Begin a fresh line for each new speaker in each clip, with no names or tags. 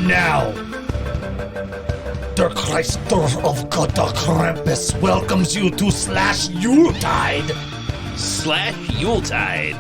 now, der Kreister of God Krampus welcomes you to Slash Yuletide.
Slash Yuletide.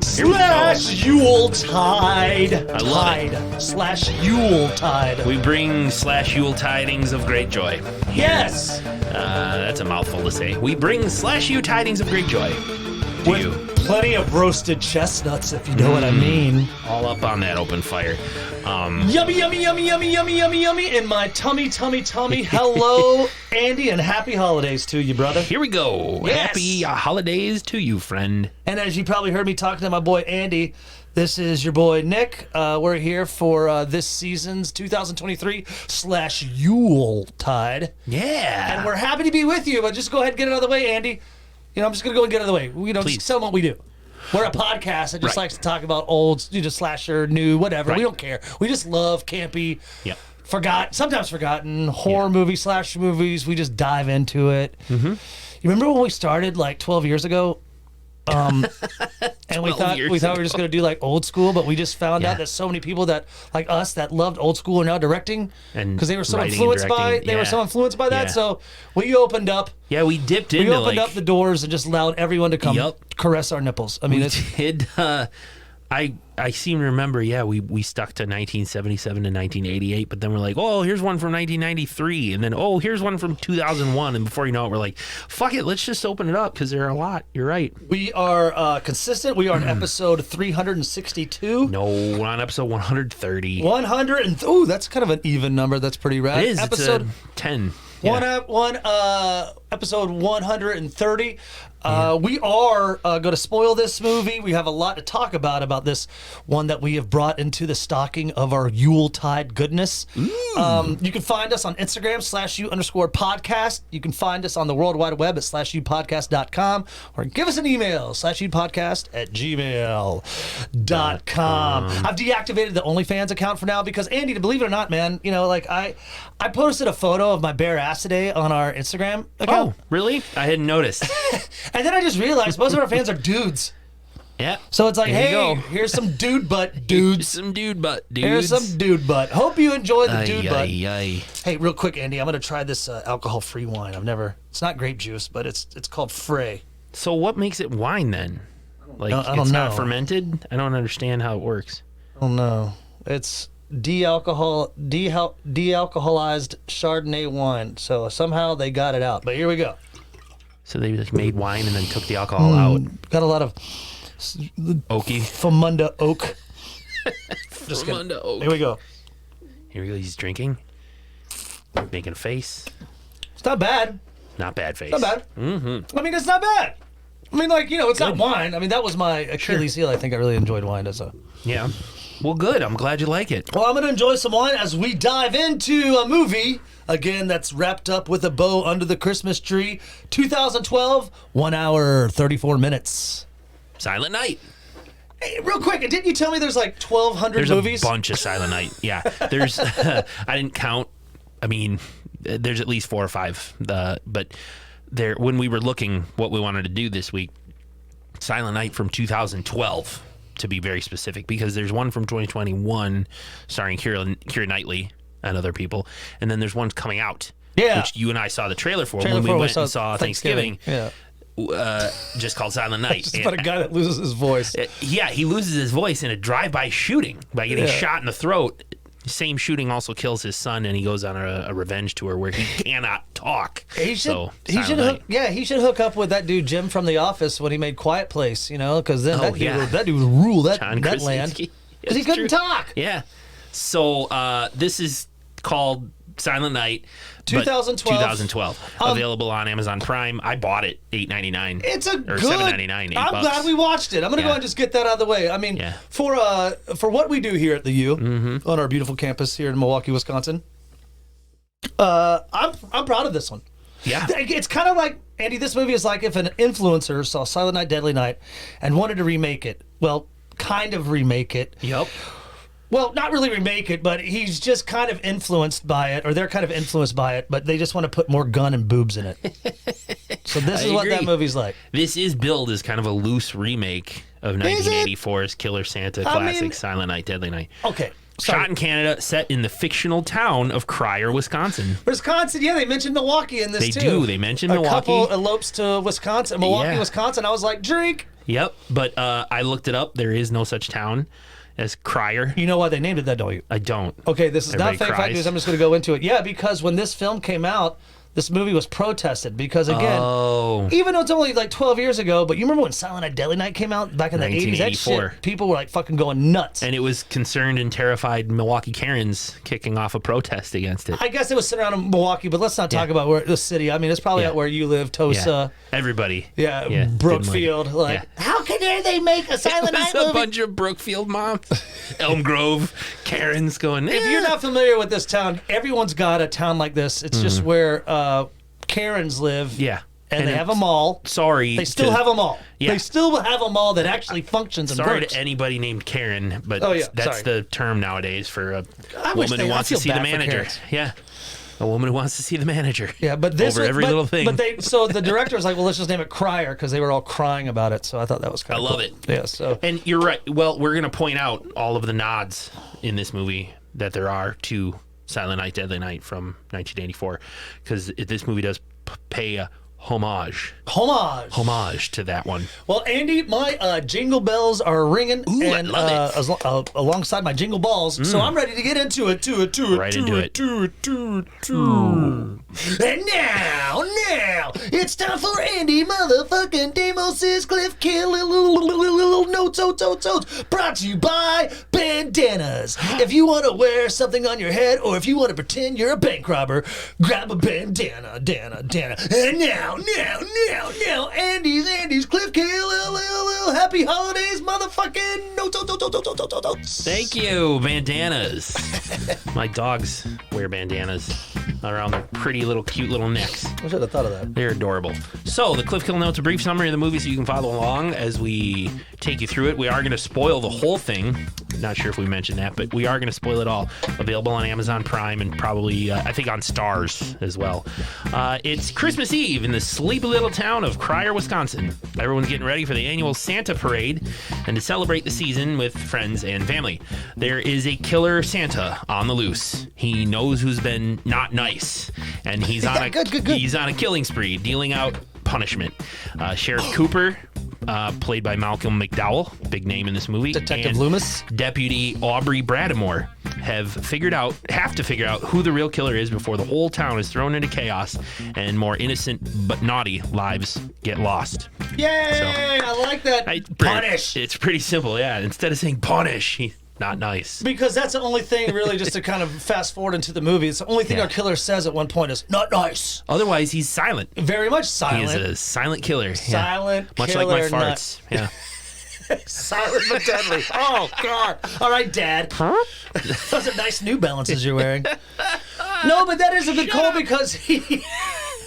Slash Yuletide.
I love it.
Slash Yuletide.
We bring Slash Yule tidings of great joy.
Yes.
That's a mouthful to say. We bring Slash Yule tidings of great joy to
With
you.
plenty of roasted chestnuts, if you know what I mean.
All up on that open fire.
Yummy, yummy, yummy, yummy, yummy, yummy, yummy in my tummy. Hello, Andy, and happy holidays to you, brother.
Here we go.
Yes.
Happy holidays to you, friend.
And as you probably heard me talking to my boy Andy, this is your boy Nick. We're here for this season's 2023 Slash Yuletide.
Yeah.
And we're happy to be with you, but just go ahead and get it out of the way, Andy. You know, I'm just going to go and get it out of the way. You know,
Please.
just tell them what we do. We're a podcast that just
Right.
likes to talk about old, slasher, new, whatever.
Right.
We don't care. We just love campy,
Yep.
sometimes forgotten horror movies, slasher movies. We just dive into it. Mm-hmm. You remember when we started like 12 years ago? And we thought we were just going to do like old school, but we just found out that so many people that like us that loved old school are now directing,
And
because they were so
writing and
influenced by
directing,
they were so influenced by that.
Yeah.
So we opened up.
Yeah, we dipped
We
into
opened up the doors and just allowed everyone to come
Yup.
caress our nipples. I mean, it's
did. I seem to remember. Yeah, we stuck to 1977 to 1988, but then we're like, oh, here's one from 1993, and then oh, here's one from 2001, and before you know it, we're like, fuck it, let's just open it up because there are a lot. You're right.
we are consistent. We are on episode 362.
No, we're on episode 130.
100 and that's kind of an even number. That's pretty rad.
It is.
Episode
It's a 10.
episode 130. We are going to spoil this movie. We have a lot to talk about this one that we have brought into the stocking of our Yuletide goodness. You can find us on Instagram, /U_podcast. You can find us on the World Wide Web at /UPodcast.com, or give us an email, /UPodcast@gmail.com. I've deactivated the OnlyFans account for now because, Andy, to believe it or not, man, you know, like I posted a photo of my bare ass today on our Instagram account.
Oh, really? I hadn't noticed.
And then I just realized most of our fans are dudes.
Yeah.
So it's like,
There you
hey,
go.
here's some dude butt dudes.
Some dude butt dudes.
Here's some dude butt. Hope you enjoy the dude butt.
Ay.
Hey, real quick, Andy, I'm going to try this alcohol-free wine. It's not grape juice, but it's called Frey.
So what makes it wine then? Like
I don't
it's not
know.
fermented? I don't understand how it works.
I don't know. It's dealcoholized Chardonnay wine. So somehow they got it out. But here we go.
So they just made wine and then took the alcohol out.
Got a lot of
Oaky.
Famunda oak. Just kidding.
Famunda oak.
Here we go.
Here we go. He's drinking. Making a face.
It's not bad.
Not bad face.
Not bad. Mm-hmm. I mean, it's not bad. I mean, like, you know, it's not wine. I mean, that was my Achilles heel. I think I really enjoyed wine as a...
Yeah. Well, good. I'm glad you like it.
Well, I'm going to enjoy some wine as we dive into a movie, again, that's wrapped up with a bow under the Christmas tree. 2012, 1 hour, 34 minutes.
Silent Night.
Hey, real quick, didn't you tell me there's like 1,200
There's
movies?
a bunch of Silent Night. Yeah. There's, I didn't count. I mean, there's at least 4 or 5. But there, when we were looking what we wanted to do this week, Silent Night from 2012, to be very specific, because there's one from 2021 starring Keira Knightley and other people, and then there's one coming out, which you and I saw the trailer for when we went and saw Thanksgiving.
Yeah.
Just called Silent Night.
Just about a guy that loses his voice.
Yeah, he loses his voice in a drive-by shooting by getting shot in the throat. Same shooting also kills his son, and he goes on a revenge tour where he cannot talk.
He should hook up with that dude Jim from The Office when he made Quiet Place, you know, because then that dude would rule that land because he couldn't talk.
Yeah. So this is called Silent Night.
2012.
Available on Amazon Prime. I bought it $8.99.
It's a good.
$7.99.
I'm glad we watched it. I'm gonna go and just get that out of the way. I mean, for what we do here at the U on our beautiful campus here in Milwaukee, Wisconsin, I'm proud of this one.
Yeah.
It's kind of like, Andy, this movie is like if an influencer saw Silent Night, Deadly Night and wanted to remake it. Well, kind of remake it.
Yep.
Well, not really remake it, but he's just kind of influenced by it, or they're kind of influenced by it, but they just want to put more gun and boobs in it. So this is what that movie's like.
This is billed as kind of a loose remake of 1984's Killer Santa classic Silent Night, Deadly Night.
Okay.
Shot in Canada, set in the fictional town of Cryer, Wisconsin.
Wisconsin, yeah, they mentioned Milwaukee in this
They
too.
do. They mentioned Milwaukee.
A couple elopes to Wisconsin, Milwaukee, Wisconsin. I was like, drink.
Yep, but I looked it up. There is no such town as Cryer.
You know why they named it that, don't you?
I don't.
Okay, this is
Everybody
not fake
cries.
news. I'm just going to go into it. Yeah, because when this film came out, this movie was protested because, again, even though it's only like 12 years ago, but you remember when Silent Night Deadly Night came out back in the 80s? That
1984.
shit, people were like fucking going nuts.
And it was concerned and terrified Milwaukee Karens kicking off a protest against it.
I guess it was centered around Milwaukee, but let's not talk about where the city. I mean, it's probably out where you live, Tosa.
Everybody.
Brookfield. How can they make a Silent Night
There's
movie?
a bunch of Brookfield moms, Elm Grove, Karens going,
If you're not familiar with this town, everyone's got a town like this. It's just where Karens live.
Yeah.
And they have a mall.
Sorry.
They still have a mall.
Yeah.
They still have a mall that actually functions and
Sorry
works.
to anybody named Karen, but that's
sorry.
the term nowadays for a
wish
woman who
I
wants to
feel
see the
bad for
manager.
Karens.
Yeah. A woman who wants to see the manager.
Yeah, but this
over every little thing.
So the director was like, well, let's just name it Cryer because they were all crying about it. So I thought that was kind of
love
cool.
it.
Yeah, so.
And you're right. Well, we're going to point out all of the nods in this movie that there are to Silent Night, Deadly Night from 1984, because this movie does pay a homage to that one.
Well, Andy, my jingle bells are ringing,
Ooh, I
and
love
alongside my jingle balls, so I'm ready to get into it.
Right into it.
And now, it's time for Andy motherfucking Demos' Cliff Kill little notes, brought to you by bandanas. If you want to wear something on your head, or if you want to pretend you're a bank robber, grab a bandana, dana. And now, Andy's Cliff Kill, happy holidays, motherfucking notes.
Thank you, bandanas. My dogs wear bandanas around their pretty little, cute little necks.
I should have thought of that.
They're adorable. So, the Cliff Kill Notes, a brief summary of the movie so you can follow along as we take you through it. We are going to spoil the whole thing. Not sure if we mentioned that, but we are going to spoil it all. Available on Amazon Prime and probably, I think, on Stars as well. It's Christmas Eve in the sleepy little town of Cryer, Wisconsin. Everyone's getting ready for the annual Santa Parade and to celebrate the season with friends and family. There is a killer Santa on the loose. He knows who's been not nice, and he's on he's on a killing spree, dealing out punishment. Sheriff Cooper, played by Malcolm McDowell, big name in this movie,
Detective
and
Loomis,
Deputy Aubrey Bradamore have to figure out who the real killer is before the whole town is thrown into chaos and more innocent but naughty lives get lost.
Yay! I like that. Punish.
It's pretty simple, yeah. Instead of saying punish, he's not nice.
Because that's the only thing, really, just to kind of fast forward into the movie. It's the only thing our killer says at one point is, not nice.
Otherwise, he's silent.
Very much silent.
He is a silent killer.
Silent
Much
killer.
like my farts. Yeah.
Silent but deadly. Oh, God. All right, Dad. Those are nice New Balances you're wearing. No, but that is a good call because he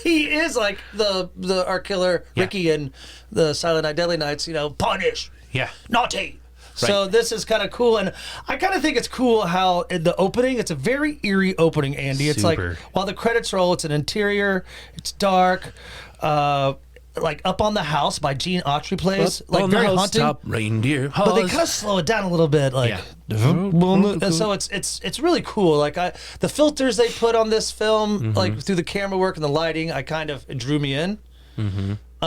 is like our killer, Ricky, and the Silent Night Deadly Nights, punish.
Yeah.
Naughty. So this is kind of cool, and I kind of think it's cool how in the opening, it's a very eerie opening, Andy. It's like, while the credits roll, it's an interior, it's dark, like Up on the House by Gene Autry plays, like very haunting.
Top reindeer.
But they kind of slow it down a little bit, like, and so it's really cool. Like the filters they put on this film, like through the camera work and the lighting, it drew me in.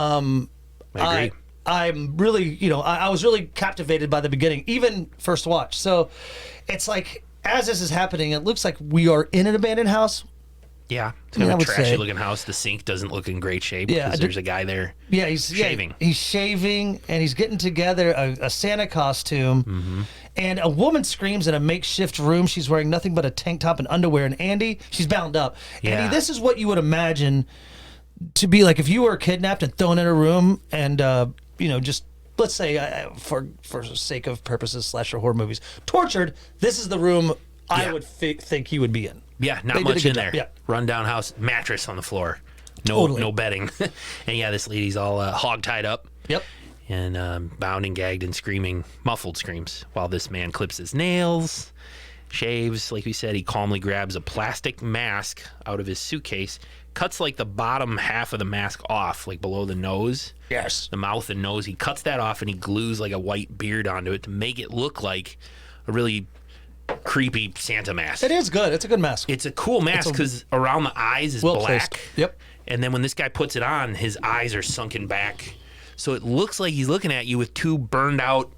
I agree.
I'm really, I was really captivated by the beginning, even first watch. So it's like, as this is happening, it looks like we are in an abandoned house.
Yeah. It's kind of a trashy looking house. The sink doesn't look in great shape because there's a guy there he's shaving.
He's shaving and he's getting together a Santa costume. And a woman screams in a makeshift room. She's wearing nothing but a tank top and underwear. And Andy, she's bound up.
Yeah.
Andy, this is what you would imagine to be like if you were kidnapped and thrown in a room and, just let's say for sake of purposes, slasher horror movies, tortured. This is the room I would think he would be in.
Yeah, not much in there.
Yeah.
Rundown house, mattress on the floor. No bedding. And this lady's all hog tied up.
Yep.
And bound and gagged and screaming, muffled screams, while this man clips his nails, shaves. Like we said, he calmly grabs a plastic mask out of his suitcase, cuts like the bottom half of the mask off, like below the nose.
Yes.
The mouth and nose. He cuts that off and he glues like a white beard onto it to make it look like a really creepy Santa mask.
It is good. It's a good mask.
It's a cool mask because around the eyes is black.
Placed. Yep.
And then when this guy puts it on, his eyes are sunken back. So it looks like he's looking at you with two burned out,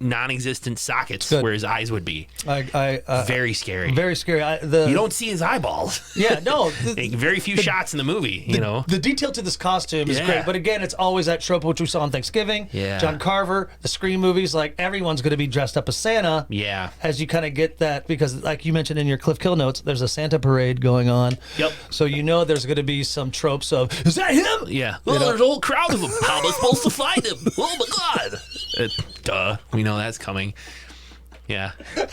non-existent sockets where his eyes would be. Very scary.
Very scary.
You don't see his eyeballs.
Yeah, no.
Very few shots in the movie, you know.
The detail to this costume is great, but again, it's always that trope which we saw on Thanksgiving.
Yeah.
John Carver, the Scream movies, like everyone's going to be dressed up as Santa.
Yeah.
As you kind of get that, because like you mentioned in your Cliff Kill notes, there's a Santa parade going on.
Yep.
So you know there's going to be some tropes of, is that him?
Yeah. Well, there's a whole crowd of them. How am I supposed to find him? Oh my God. Duh. We know that's coming. Yeah.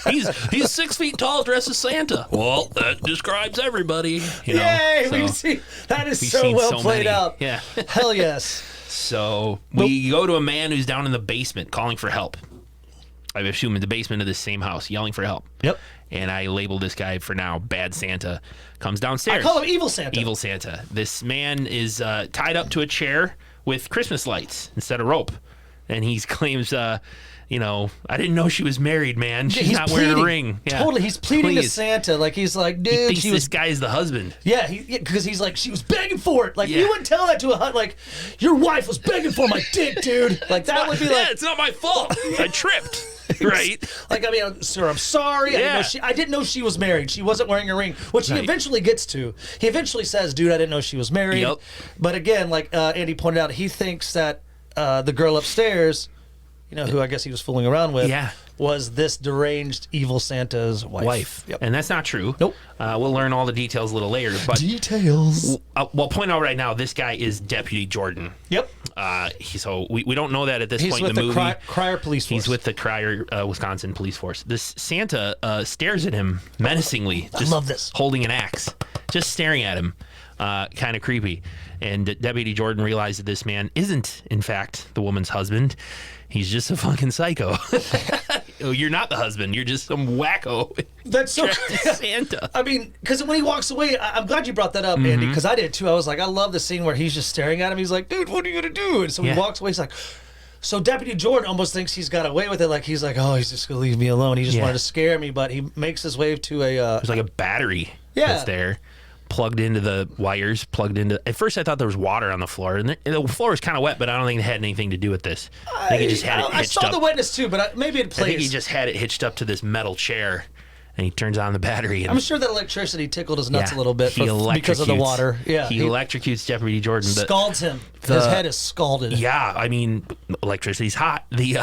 He's 6 feet tall, dressed as Santa. Well, that describes everybody. You know,
Yay!
so
We see that is
we've
so
seen
well
so
played
many.
out.
Yeah.
Hell yes.
So we go to a man who's down in the basement calling for help. I assume in the basement of this same house, yelling for help.
Yep.
And I labeled this guy for now Bad Santa. Comes downstairs.
I call him Evil Santa.
Evil Santa. This man is tied up to a chair with Christmas lights instead of rope. And he claims, you know, I didn't know she was married, man. She's not wearing a ring. Yeah.
Totally. He's pleading to Santa. Like, he's like, dude,
he thinks this guy is the husband.
Yeah, because he's like, she was begging for it. Like, you wouldn't tell that to a like, your wife was begging for my dick, dude. Like, that would be like,
it's not my fault. I tripped. Right?
Like, I mean, sir, I'm sorry.
Yeah.
I didn't know she was married. She wasn't wearing a ring, which he eventually gets to. He eventually says, dude, I didn't know she was married.
Yep.
But again, like Andy pointed out, he thinks that the girl upstairs, you know, who I guess he was fooling around with, was this deranged evil Santa's wife. Yep.
And that's not true.
Nope.
We'll learn all the details a little later. But
details.
We'll point out right now, this guy is Deputy Jordan.
Yep.
So we don't know that at this point in the movie.
He's with the Crier Police Force.
He's with the Crier, Wisconsin Police Force. This Santa stares at him menacingly.
I love this.
Holding an axe. Just staring at him. Kind of creepy. And Deputy Jordan realized that this man isn't, in fact, the woman's husband. He's just a fucking psycho. You're not the husband. You're just some wacko.
That's so
Santa.
I mean, because when he walks away, I'm glad you brought that up, Andy, because I did too. I was like, I love the scene where he's just staring at him. He's like, dude, what are you going to do? And so he walks away. He's like, so Deputy Jordan almost thinks he's got away with it. Like, he's like, oh, he's just going to leave me alone. He just wanted to scare me. But he makes his way to a...
There's like a battery that's there. Plugged into the wires, At first, I thought there was water on the floor, and the floor was kind of wet, but I don't think it had anything to do with this. I think he just had it hitched up.
I saw the wetness too, but maybe it plays.
I think he just had it hitched up to this metal chair, and he turns on the battery. And
I'm sure that electricity tickled his nuts a little bit because of the water. Yeah,
he electrocutes Deputy Jordan.
Scalds him. His head is scalded.
Yeah, I mean, electricity's hot. The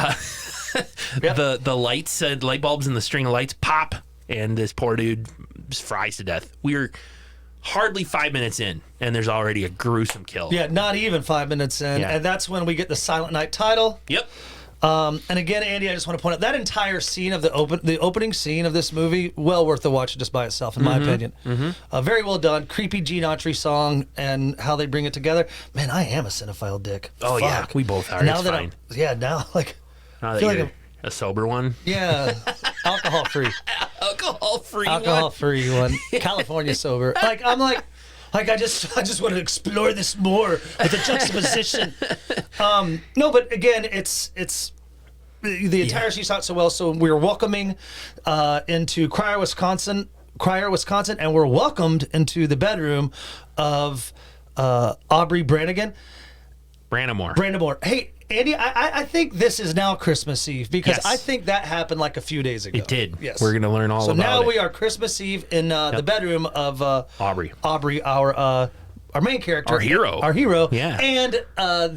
the lights, light bulbs in the string of lights pop, and this poor dude just fries to death. We're hardly 5 minutes in, and there's already a gruesome kill.
Yeah, not even 5 minutes in, and that's when we get the Silent Night title.
Yep.
And again, Andy, I just want to point out that entire scene of the opening scene of this movie, well worth the watch just by itself, in my opinion. Very well done. Creepy Gene Autry song and how they bring it together. Man, I am a cinephile dick.
Oh,
Fuck.
yeah, we both are.
Now
it's
that
fine.
now like...
Now that you're a sober one?
Yeah, alcohol-free. Alcohol-free one. California sober. Like I just want to explore this more with the juxtaposition. No, but again, it's the entire scene shot so well. So we're welcoming into Crier, Wisconsin, and we're welcomed into the bedroom of Aubrey Brannigan. Brandamore. Hey, Andy, I think this is now Christmas Eve because I think that happened like a few days ago.
It did.
Yes.
We're going to learn all about it.
So now we are Christmas Eve in the bedroom of
Aubrey,
our main character. Our hero.
Yeah.
And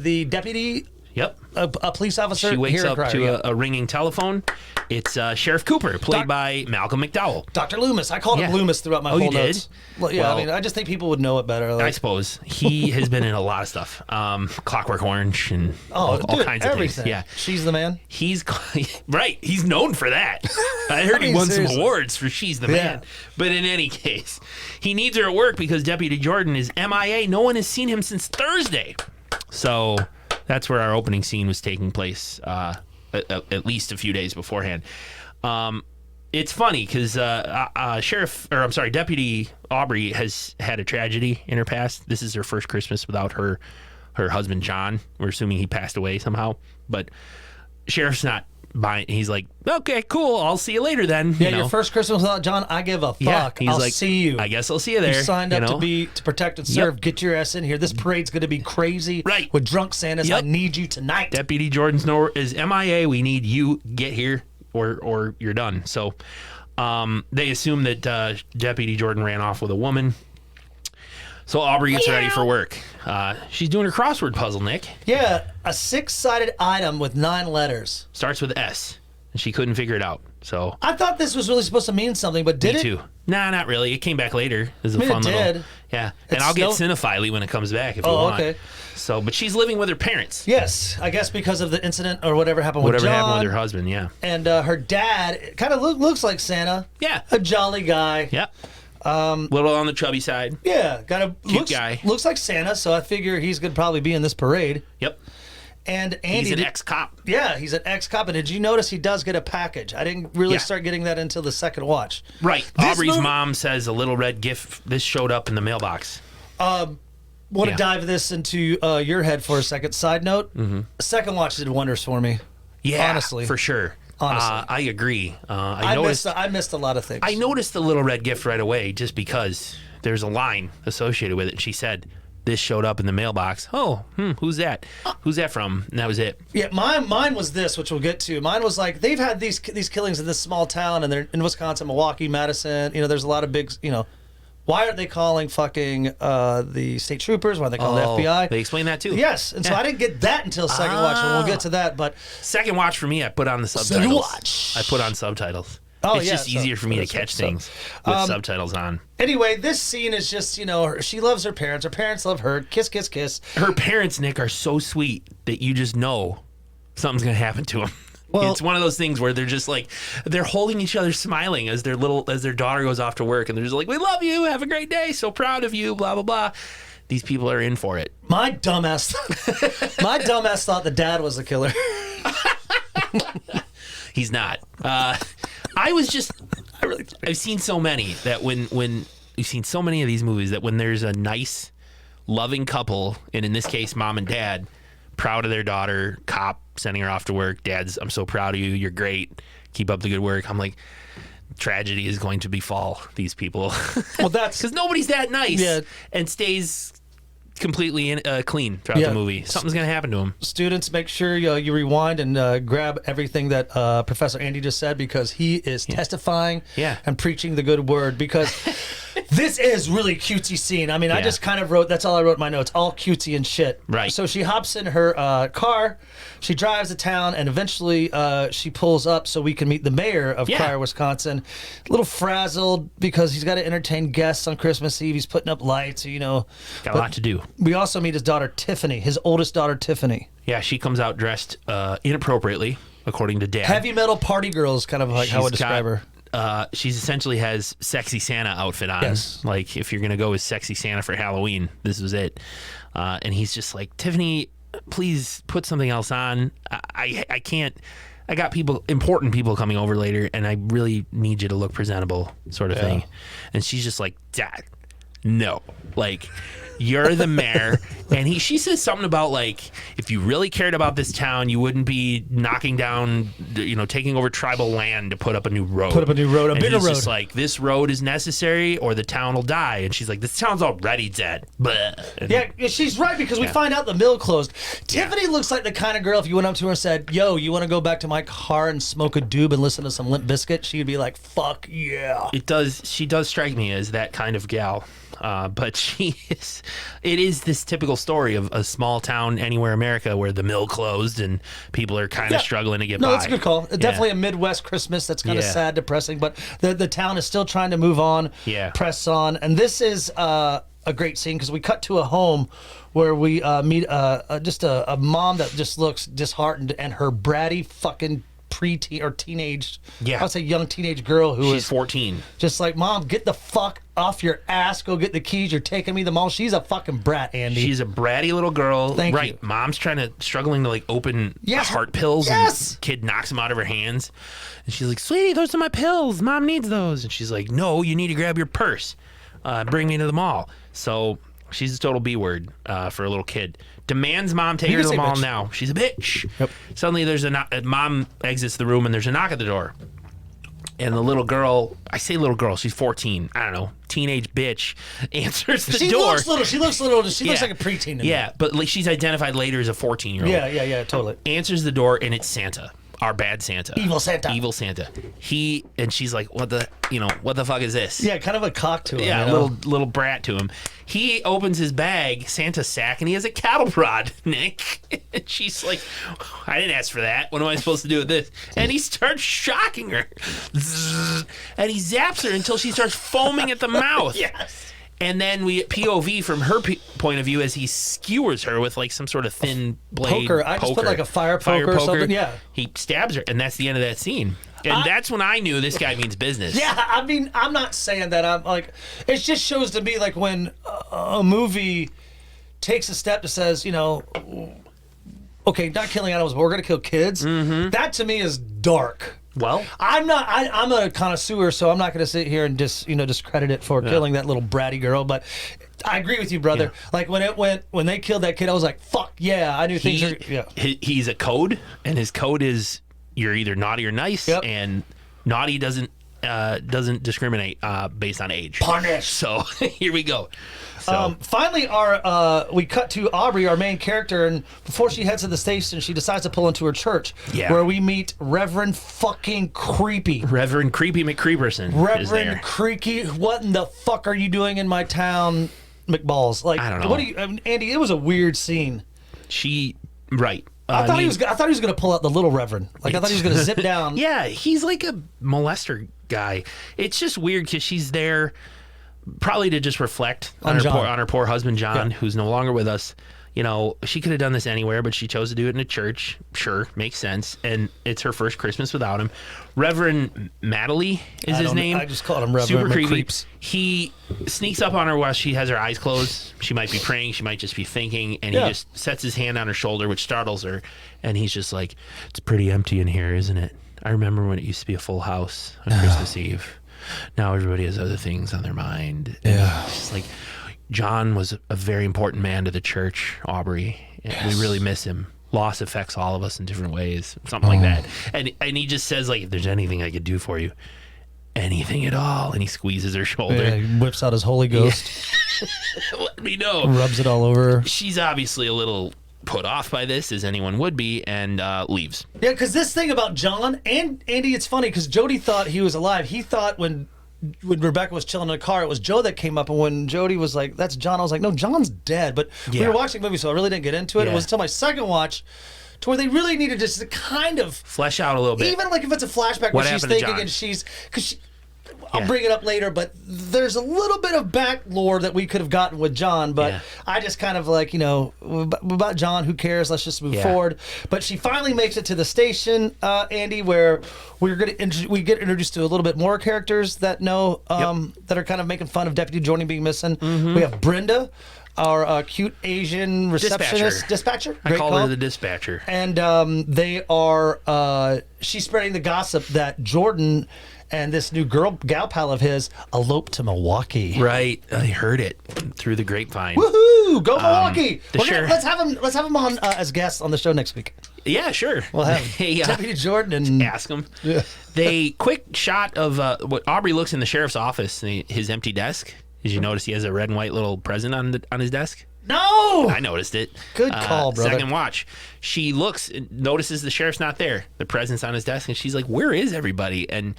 the deputy.
Yep.
A police officer.
She wakes
here
up to a ringing telephone. It's Sheriff Cooper, played by Malcolm McDowell.
Dr. Loomis. I called him Loomis throughout my whole
you
notes.
Did?
Well, yeah, I mean, I just think people would know it better.
I suppose. He has been in a lot of stuff. Clockwork Orange and all kinds of things. Yeah.
She's the Man.
He's right. He's known for that. I heard he won some awards for She's the Man. But in any case, he needs her at work because Deputy Jordan is MIA. No one has seen him since Thursday. So that's where our opening scene was taking place, at least a few days beforehand. It's funny because Deputy Aubrey has had a tragedy in her past. This is her first Christmas without her husband John. We're assuming he passed away somehow. But sheriff's not buying. He's like, okay, cool. I'll see you later then.
Yeah, your first Christmas without John, I give a fuck.
Yeah, he's
I'll
like,
see you.
I guess I'll see you there.
You signed up to protect and serve. Get your ass in here. This parade's going to be crazy.
Right.
With drunk Santas. I need you tonight.
Deputy Jordan's is MIA. We need you. Get here or you're done. So they assume that Deputy Jordan ran off with a woman. So Aubrey gets ready for work. She's doing her crossword puzzle, Nick.
Yeah, a 6-sided item with 9 letters.
Starts with S, and she couldn't figure it out. So
I thought this was really supposed to mean something, but did
me
it?
too. Nah, not really. It came back later. It was a fun little.
Did.
Yeah, and I'll get cinephile when it comes back if you want.
Okay.
So, but she's living with her parents.
Yes, I guess because of the incident or whatever happened with John.
Whatever happened with her husband, yeah.
And her dad kind of looks like Santa.
Yeah.
A jolly guy.
Yep. Little on the chubby side.
Yeah,
Cute guy.
Looks like Santa, so I figure he's going to probably be in this parade.
Yep.
And Andy,
he's an ex-cop.
Yeah, he's an ex-cop. And did you notice he does get a package? I didn't really start getting that until the second watch.
Right. Aubrey's mom says a little red gift. This showed up in the mailbox.
Want to dive this into your head for a second. Side note, second watch did wonders for me.
Yeah,
honestly.
For sure.
Honestly.
I agree.
I missed a lot of things.
I noticed the little red gift right away just because there's a line associated with it. She said, this showed up in the mailbox. Oh, who's that? Who's that from? And that was it.
Yeah, mine was this, which we'll get to. Mine was like, they've had these killings in this small town, and they're in Wisconsin, Milwaukee, Madison. There's a lot of big, why aren't they calling fucking the state troopers? Why aren't they calling the FBI?
They explain that too.
Yes, and so I didn't get that until second watch, and we'll get to that. But
second watch for me, I put on the subtitles.
Second watch.
I put on subtitles.
Oh,
it's just easier for me to catch things with subtitles on.
Anyway, this scene is just, she loves her parents. Her parents love her. Kiss, kiss, kiss.
Her parents, Nick, are so sweet that you just know something's going to happen to them. Well, it's one of those things where they're just like, they're holding each other smiling as their daughter goes off to work. And they're just like, we love you. Have a great day. So proud of you. Blah, blah, blah. These people are in for it.
My dumbass thought the dad was the killer.
He's not. I've seen so many that when you've seen so many of these movies that when there's a nice, loving couple, and in this case, mom and dad, proud of their daughter, cop sending her off to work, dad's, I'm so proud of you, you're great, keep up the good work. I'm like, tragedy is going to befall these people.
Well, that's
because nobody's that nice and stays completely clean throughout the movie. Something's going to happen to him.
Students, make sure you rewind and grab everything that Professor Andy just said, because he is testifying and preaching the good word, because this is really cutesy scene. I mean, I just kind of wrote, that's all I wrote in my notes, all cutesy and shit.
Right.
So she hops in her car, she drives to town, and eventually she pulls up so we can meet the mayor of Pryor, Wisconsin. A little frazzled because he's got to entertain guests on Christmas Eve. He's putting up lights,
Got a lot to do.
We also meet his daughter, Tiffany, his oldest daughter, Tiffany.
Yeah, she comes out dressed inappropriately, according to Dad.
Heavy metal party girl is kind of like how I would describe her.
She's essentially has sexy Santa outfit on.
Yes.
Like, if you're going to go with sexy Santa for Halloween, this was it. And he's just like, Tiffany, please put something else on. I can't. I got important people coming over later, and I really need you to look presentable, sort of thing. And she's just like, Dad, no. Like, you're the mayor. And she says something about, like, if you really cared about this town, you wouldn't be knocking down, taking over tribal land to put up a new road.
A bigger road.
He's just like, this road is necessary or the town will die. And she's like, this town's already dead.
Yeah, she's right, because we find out the mill closed. Tiffany looks like the kind of girl, if you went up to her and said, yo, you want to go back to my car and smoke a doob and listen to some Limp Bizkit? She'd be like, fuck yeah.
She does strike me as that kind of gal. But it is this typical story of a small town anywhere in America where the mill closed and people are kind of struggling to get by.
No, that's a good call. Definitely a Midwest Christmas that's kind of sad, depressing, but the town is still trying to move on, press on. And this is a great scene because we cut to a home where we meet just a mom that just looks disheartened, and her bratty fucking preteen or teenage, I would say young teenage girl
she's 14.
Just like, Mom, get the fuck off your ass, go get the keys, you're taking me to the mall. She's a fucking brat, Andy.
She's a bratty little girl.
Thank you.
Mom's struggling to like open heart pills, and kid knocks them out of her hands. And she's like, sweetie, those are my pills. Mom needs those. And she's like, no, you need to grab your purse. Bring me to the mall. So She's a total B word for a little kid. Demands mom take
You
her to
can
the
say
mall
bitch.
now. She's a bitch.
Yep.
Suddenly, there's mom exits the room, and there's a knock at the door. And the little girl, I say little girl, she's 14. I don't know, teenage bitch, answers the
She
door.
looks little. She looks little. She looks
Yeah.
like a preteen. To me.
Yeah, but like, she's identified later as a 14-year-old.
Yeah, totally.
Answers the door, and it's Santa. Our bad Santa.
Evil Santa.
Evil Santa. And she's like, what the fuck is this?
Yeah, kind of a cock to him.
Yeah,
you know?
little brat to him. He opens his bag, Santa's sack, and he has a cattle prod, Nick. And she's like, I didn't ask for that. What am I supposed to do with this? And he starts shocking her. Zzz, and he zaps her until she starts foaming at the mouth.
Yes.
And then we POV from her point of view as he skewers her with like some sort of thin blade.
Poker. I just put like a fire poker or something. Yeah.
He stabs her, and that's the end of that scene. And that's when I knew this guy means business.
Yeah, I mean, I'm not saying that. I'm like, it just shows to me like when a movie takes a step that says, you know, okay, not killing animals, but we're gonna kill kids. Mm-hmm. That to me is dark.
Well,
I'm not. I'm a connoisseur, so I'm not going to sit here and discredit it for killing that little bratty girl. But I agree with you, brother.
Yeah.
Like when they killed that kid, I was like, "Fuck yeah!" I knew things are. Yeah.
He's a code, and his code is you're either naughty or nice,
Yep.
and naughty doesn't discriminate based on age.
Punish.
So here we go. So
Finally, we cut to Aubrey, our main character, and before she heads to the station, she decides to pull into her church, where we meet Reverend fucking Creepy.
Reverend Creepy McCreeperson is
Reverend
there.
Creaky, what in the fuck are you doing in my town, McBalls? Like,
I don't know.
What do you, Andy? It was a weird scene.
Right.
I thought he was going to pull out the little Reverend. Like I thought he was going to zip down.
Yeah, he's like a molester guy. It's just weird because she's there probably to just reflect on her poor husband John, who's no longer with us. You know, she could have done this anywhere, but she chose to do it in a church. Sure, makes sense. And it's her first Christmas without him. Reverend Maddley is his name.
I just called him Reverend
Super creepy.
McCreeps.
He sneaks up on her while she has her eyes closed. She might be praying. She might just be thinking. And he just sets his hand on her shoulder, which startles her. And he's just like, it's pretty empty in here, isn't it? I remember when it used to be a full house on Christmas Eve. Now everybody has other things on their mind.
Yeah.
It's just like, John was a very important man to the church, Aubrey. And we really miss him. Loss affects all of us in different ways. Something like that. And he just says, like, if there's anything I could do for you, anything at all. And he squeezes her shoulder.
Yeah, he whips out his Holy Ghost.
Let me know.
Rubs it all over her.
She's obviously a little put off by this, as anyone would be, and leaves.
Yeah, because this thing about John and Andy, it's funny because Jody thought he was alive. He thought when Rebecca was chilling in the car, it was Joe that came up, and when Jody was like, "That's John," I was like, "No, John's dead." But we were watching the movie, so I really didn't get into it.
Yeah.
It was until my second watch, to where they really needed just to kind of
Flesh out a little bit.
even like if it's a flashback
What
where she's
happened to
thinking
John?
and she's because I'll bring it up later, but there's a little bit of back lore that we could have gotten with John, but I just kind of like, about John, who cares? Let's just move forward. But she finally makes it to the station, Andy, where we get introduced to a little bit more characters that that are kind of making fun of Deputy Jordan being missing.
Mm-hmm.
We have Brenda, our cute Asian receptionist, dispatcher.
I call her the dispatcher.
And they are she's spreading the gossip that Jordan and this new gal pal of his eloped to Milwaukee.
Right, I heard it through the grapevine.
Woohoo! Go Milwaukee! Let's have him on as guests on the show next week.
Yeah, sure.
We'll have Deputy Jordan and
ask him. Yeah. They quick shot of what Aubrey looks in the sheriff's office, his empty desk. Did you notice he has a red and white little present on his desk?
No!
I noticed it.
Good call, brother.
Second watch. She looks, notices the sheriff's not there. The present's on his desk, and she's like, "Where is everybody?" And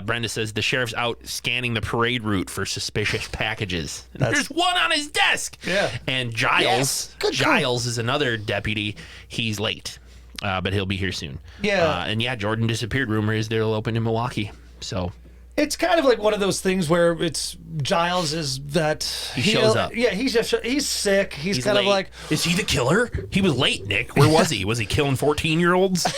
Brenda says the sheriff's out scanning the parade route for suspicious packages. There's one on his desk.
Yeah.
And Giles is another deputy. He's late, but he'll be here soon.
Yeah.
And Jordan disappeared. Rumor is they'll open in Milwaukee. So
it's kind of like one of those things where it's Giles is that
he shows up.
Yeah, he's sick. He's kind
late.
of like,
is he the killer? He was late, Nick. Where was he? Was he killing 14-year-olds?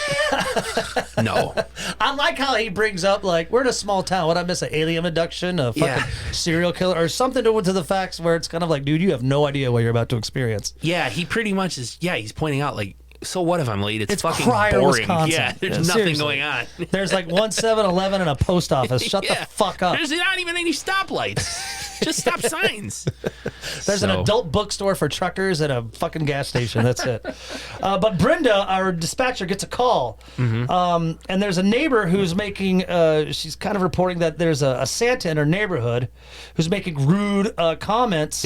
No.
I like how he brings up like, we're in a small town. What I miss, an alien abduction, a fucking serial killer, or something to the facts where it's kind of like, dude, you have no idea what you're about to experience.
Yeah, he pretty much is. Yeah, he's pointing out like, so what if I'm late? It's fucking
Cryer,
boring.
Wisconsin.
Yeah, there's nothing
seriously.
going on.
There's like one 7-Eleven and a post office. Shut the fuck up.
There's not even any stoplights. Just stop signs.
There's an adult bookstore for truckers and a fucking gas station. That's it. But Brenda, our dispatcher, gets a call. And there's a neighbor who's making, she's kind of reporting that there's a Santa in her neighborhood who's making rude comments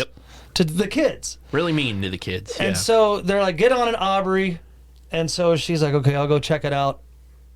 to the kids.
Really mean to the kids.
And so they're like, get on an Aubrey. And so she's like, okay, I'll go check it out.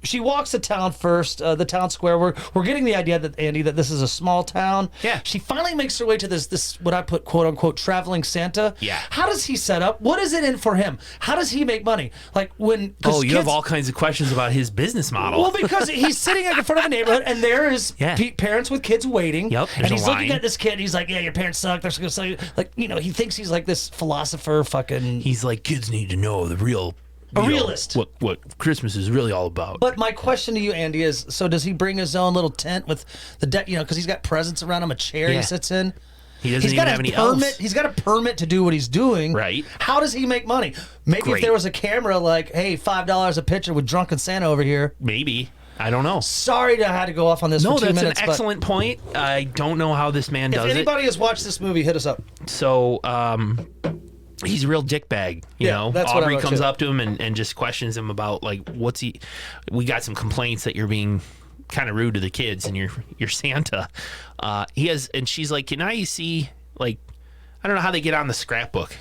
She walks the town first, the town square. We're getting the idea that, Andy, that this is a small town.
Yeah.
She finally makes her way to this what I put, quote unquote, traveling Santa.
Yeah.
How does he set up? What is it in for him? How does he make money? Like when?
Oh, you have all kinds of questions about his business model.
Well, because he's sitting in front of a neighborhood, and there is
Yeah.
Parents with kids waiting.
Yep,
And
there's
he's
a
looking
line.
at this kid. And he's like, "Yeah, your parents suck. They're going to sell you." Like, he thinks he's like this philosopher, fucking.
He's like, kids need to know the real.
A realist.
What Christmas is really all about.
But my question to you, Andy, is: so does he bring his own little tent with the deck? Because he's got presents around him, a chair
Yeah.
he sits in.
He doesn't
He's
even
got
have
a
any
permit.
elves.
He's got a permit to do what he's doing.
Right.
How does he make money? Maybe if
Great.
there was a camera, like, hey, $5 a picture with drunken Santa over here.
Maybe. I don't know.
Sorry to have to go off on this
No,
for 2
that's
minutes.
an excellent point. I don't know how this man
But
does
if anybody has watched this movie, hit us up.
it. So, he's a real dickbag, you
Yeah,
know.
that's what I
Aubrey
wrote
comes
too.
up to him and just questions him about like what's he. We got some complaints that you're being kind of rude to the kids and you're Santa. He has, and she's like, can I see like, I don't know how they get on the scrapbook.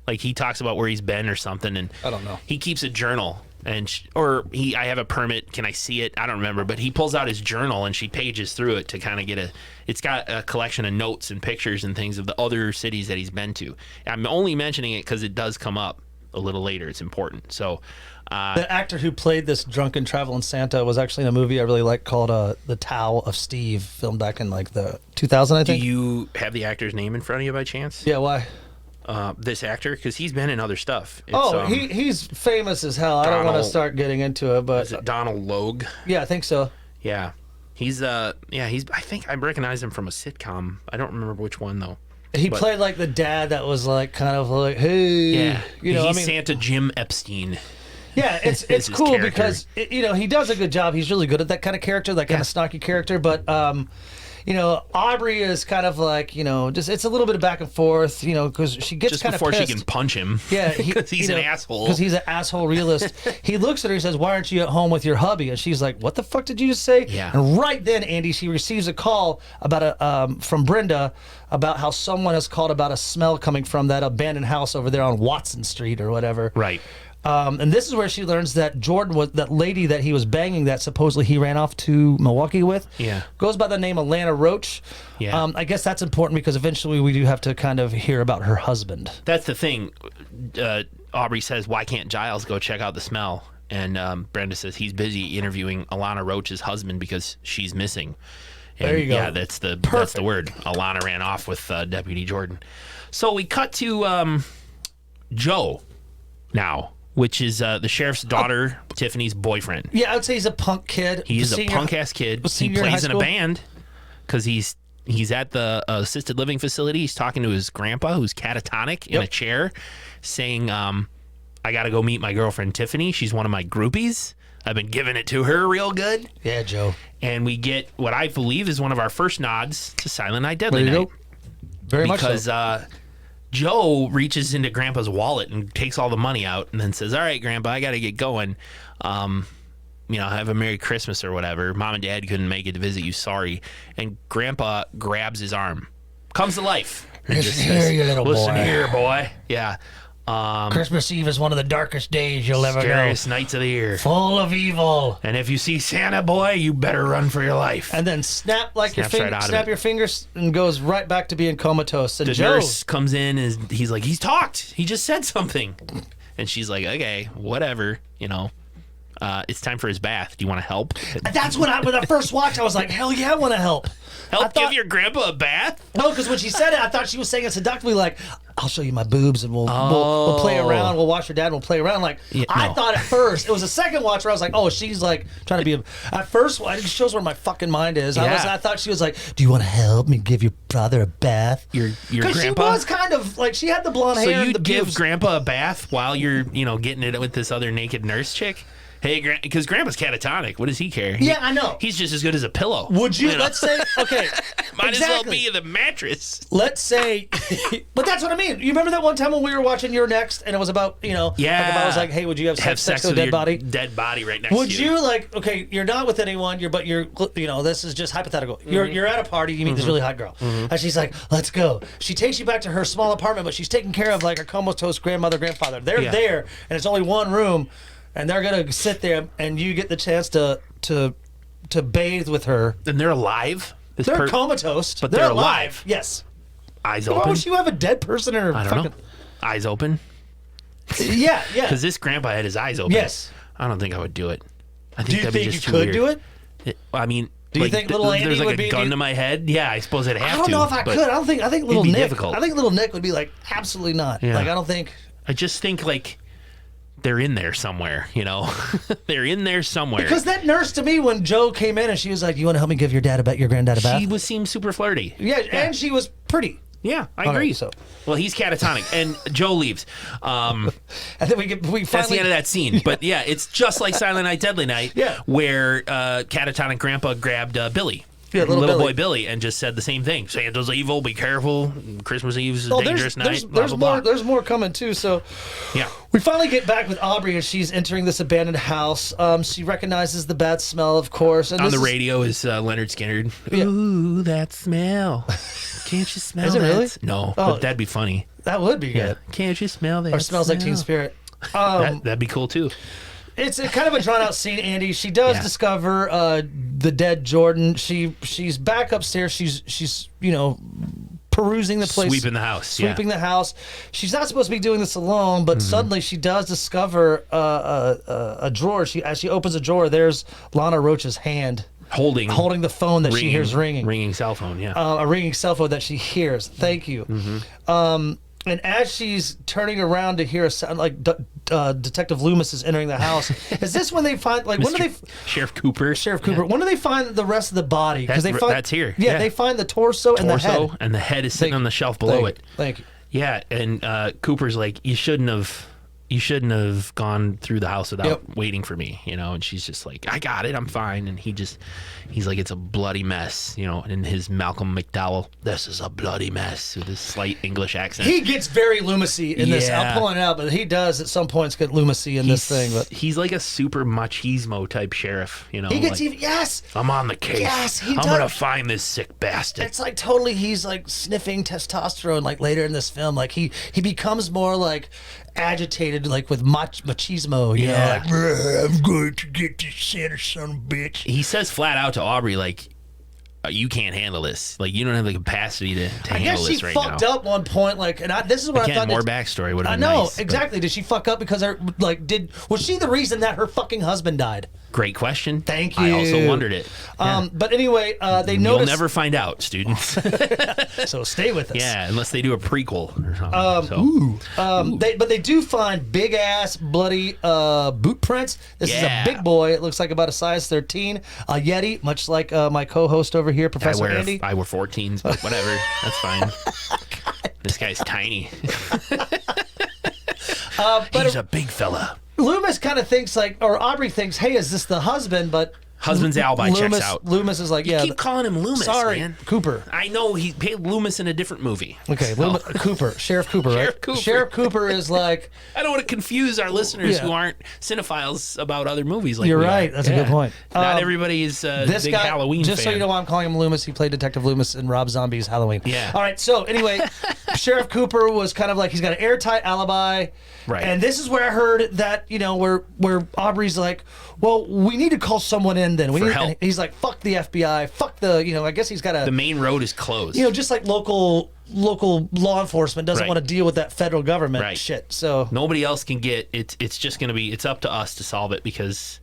Like he talks about where he's been or something, and
I don't know.
He keeps a journal. And I have a permit. Can I see it? I don't remember. But he pulls out his journal and she pages through it to kind of get it's got a collection of notes and pictures and things of the other cities that he's been to. I'm only mentioning it because it does come up a little later. It's important. So,
The actor who played this drunken traveling Santa was actually in a movie I really like called The Tao of Steve, filmed back in like the 2000, I
do
think.
you have the actor's name in front of you by chance?
Yeah, why?
This actor? Because he's been in other stuff. It's,
He's famous as hell. I don't want to
Donald-
start getting into it, but
Is it Donald Logue?
yeah, I think so.
Yeah. He's I think I recognize him from a sitcom. I don't remember which one though.
He
But-
played like the dad that was like kind of like, hey,
Yeah,
he's
Santa Jim Epstein.
Yeah, it's
his
cool
character.
because he does a good job. He's really good at that kind of character, that kind of snarky character. But Aubrey is kind of like just it's a little bit of back and forth. Because she gets
Just
kind of
before
pissed.
she can punch him.
Yeah,
because he's an asshole.
Because he's an asshole realist. He looks at her. He says, "Why aren't you at home with your hubby?" And she's like, "What the fuck did you just say?"
Yeah.
And right then, Andy, she receives a call about from Brenda about how someone has called about a smell coming from that abandoned house over there on Watson Street or whatever.
Right.
And this is where she learns that Jordan was that lady that he was banging that supposedly he ran off to Milwaukee with.
Yeah.
Goes by the name of Lana Roach.
Yeah.
I guess that's important because eventually we do have to kind of hear about her husband.
That's the thing. Aubrey says, "Why can't Giles go check out the smell?" And Brenda says he's busy interviewing Alana Roach's husband because she's missing. And
There you go.
Yeah, that's the word. Alana ran off with Deputy Jordan. So we cut to Joe now, which is the sheriff's daughter, Tiffany's boyfriend.
Yeah, I would say he's a punk kid.
He's a punk ass kid. He
senior in
plays
high
in a
school?
band because he's at the assisted living facility. He's talking to his grandpa, who's catatonic, in a chair, saying, "I got to go meet my girlfriend Tiffany. She's one of my groupies. I've been giving it to her real good."
Yeah, Joe.
And we get what I believe is one of our first nods to Silent Night, Deadly
There you
Night.
go. Very much
Because
so.
Joe reaches into Grandpa's wallet and takes all the money out and then says, "All right, Grandpa, I got to get going. Have a Merry Christmas or whatever. Mom and Dad couldn't make it to visit you. Sorry." And Grandpa grabs his arm, comes to life. And
Listen
just
here,
says,
you little
"Listen
boy."
here, boy." Yeah.
Christmas Eve is one of the darkest days you'll ever know.
Scariest nights of the year.
Full of evil.
And if you see Santa, boy, you better run for your life.
And then snap
Snaps right out of
snap
it.
your fingers and goes right back to being comatose. And
The
Joe,
nurse comes in and he's like, "He's talked. He just said something." And she's like, "Okay, whatever, it's time for his bath. Do you want to help?"
that's when I first watched, I was like, hell yeah, I want to help. I
Help
thought-
give your grandpa a bath?
No, because when she said it, I thought she was saying it seductively, like, "I'll show you my boobs and we'll play around. We'll watch your dad and we'll play around." Like, I
no.
thought at first, it was a second watch where I was like, oh, she's like trying to be at first, it shows where my fucking mind is.
Yeah.
I thought she was like, "Do you want to help me give your father a bath?
Your
Because she
grandpa?
was kind of like, she had the blonde
So
hair and
you'd
the
give
boobs.
grandpa a bath while you're, getting it with this other naked nurse chick? Hey, because grandpa's catatonic. What does he care?
Yeah, I know.
He's just as good as a pillow.
Would you, let's say, okay.
Might as well
exactly.
be the mattress.
Let's say, but that's what I mean. You remember that one time when we were watching You're Next, and it was about,
Yeah.
like if I was like, hey, would you have sex with a dead body?
Dead body right next
Would
to you.
you like, okay, you're not with anyone, but you're, this is just hypothetical. You're at a party, you meet this really hot girl, and she's like, let's go. She takes you back to her small apartment, but she's taking care of like her comatose grandmother, grandfather. They're there, and it's only one room, and they're gonna sit there, and you get the chance to bathe with her.
And they're alive?
They're comatose,
but they're alive.
Yes.
Eyes
Why
open?
would you have a dead person in her
I don't
fucking...
know. Eyes open?
Yeah.
Because this grandpa had his eyes open.
Yes.
I don't think I would do it. I think
Do you
that'd be
think
just
you
too
could
weird.
do it?
I mean,
Do you think little Andy
there's like
would
a
be-
gun to my head? Yeah, I suppose I'd have to.
I don't know if I
but
could. I think little
be
Nick.
difficult.
I think little Nick would be like, absolutely not.
Yeah.
Like I don't think.
I just think like they're in there somewhere, They're in there somewhere.
Because that nurse to me, when Joe came in and she was like, "You want to help me give your granddad a bath?"
She seemed super flirty.
Yeah, and she was pretty.
Yeah, I
All
agree.
right, so-
Well, he's catatonic, and Joe leaves.
And then we finally.
That's the end of that scene. But yeah, it's just like Silent Night, Deadly Night,
Yeah.
where catatonic grandpa grabbed Billy.
Yeah, little Billy.
boy Billy, and just said the same thing. Santa's evil, be careful. Christmas Eve's a
Oh,
dangerous night.
there's
blah, blah,
more.
blah.
There's more coming too. So
Yeah.
we finally get back with Aubrey, and she's entering this abandoned house. She recognizes the bad smell, of course. And
On
this
the
is-
radio is Leonard Skinner.
Yeah.
Ooh, that smell. Can't you smell
Is it
that?
really?
No,
Oh.
but that'd be funny.
That would be good.
Can't you smell that?
Or smells like Teen
smell?
Spirit.
That'd be cool too.
It's a kind of a drawn out scene, Andy. She does
Yeah.
discover the dead Jordan. She's back upstairs. She's perusing the place,
Sweeping the house.
sweeping the house. She's not supposed to be doing this alone, but suddenly she does discover a drawer. As she opens a drawer, there's Lana Roach's hand
Holding
the phone that she hears ringing.
Ringing cell phone, yeah.
A ringing cell phone that she hears. Thank you. And as she's turning around to hear a sound, like Detective Loomis is entering the house. Is this when they find, like, when do they?
Sheriff Cooper.
Sheriff Cooper. When do they find the rest of the body? Because they find
that's here.
Yeah,
Yeah.
they find the torso and the head.
Torso, and the head is sitting on the shelf below it.
Thank you.
Yeah, and Cooper's like, you shouldn't have gone through the house without waiting for me, and she's just like, I got it, I'm fine. And he's like, it's a bloody mess, and in his Malcolm McDowell, this is a bloody mess, with his slight English accent.
He gets very Loomisy in this.
Yeah.
I'll point it out, but he does at some points get Loomisy in this thing. But
he's like a super machismo type sheriff,
he gets
like,
even yes.
I'm on the case.
Yes, he
I'm
does.
gonna find this sick bastard.
It's like totally he's like sniffing testosterone like later in this film. Like he becomes more like agitated, like with machismo, you know,
Yeah.
like I'm going to get this Santa son of a bitch.
He says flat out to Aubrey, like, you can't handle this. Like, you don't have the capacity to
I
handle
guess she
this right
fucked
now.
up one point, like, and this is what I
Again,
thought.
more backstory would have
I
been
know
nice, but-
exactly. Did she fuck up because her was she the reason that her fucking husband died?
Great question.
Thank you.
I also wondered it.
But anyway, they
You'll
notice.
never find out, students.
So stay with us.
Yeah, unless they do a prequel or something.
They do find big ass bloody boot prints. This is a
Yeah.
big boy. It looks like about a size 13. A Yeti, much like my co-host over here, Professor Andy.
I wear 14s, but whatever. That's fine. This guy's tiny. He's a big fella.
Loomis kind of thinks like, or Aubrey thinks, hey, is this the husband? But
Husband's alibi checks out.
Loomis is like,
You
yeah.
keep calling him Loomis,
sorry,
man.
Cooper.
I know he paid Loomis in a different movie.
Okay,
So-
Cooper, Sheriff Cooper, right?
Sheriff Cooper.
Sheriff Cooper is like,
I don't want to confuse our listeners
Yeah.
who aren't cinephiles about other movies like
You're
we
right.
are.
That's a good point.
Not everybody is a
this
big
guy,
Halloween
just
fan.
so you know why I'm calling him Loomis, he played Detective Loomis in Rob Zombie's Halloween.
Yeah.
All right, so anyway, Sheriff Cooper was kind of like, he's got an airtight alibi.
Right.
And this is where I heard that, where Aubrey's like, well, we need to call someone in then.
For help.
And he's like, fuck the FBI, fuck the, I guess he's got
The
a,
main road is closed.
just like local law enforcement doesn't
Right.
want to deal with that federal government
Right.
shit. So
Nobody else can get it. It's just going to be. It's up to us to solve it because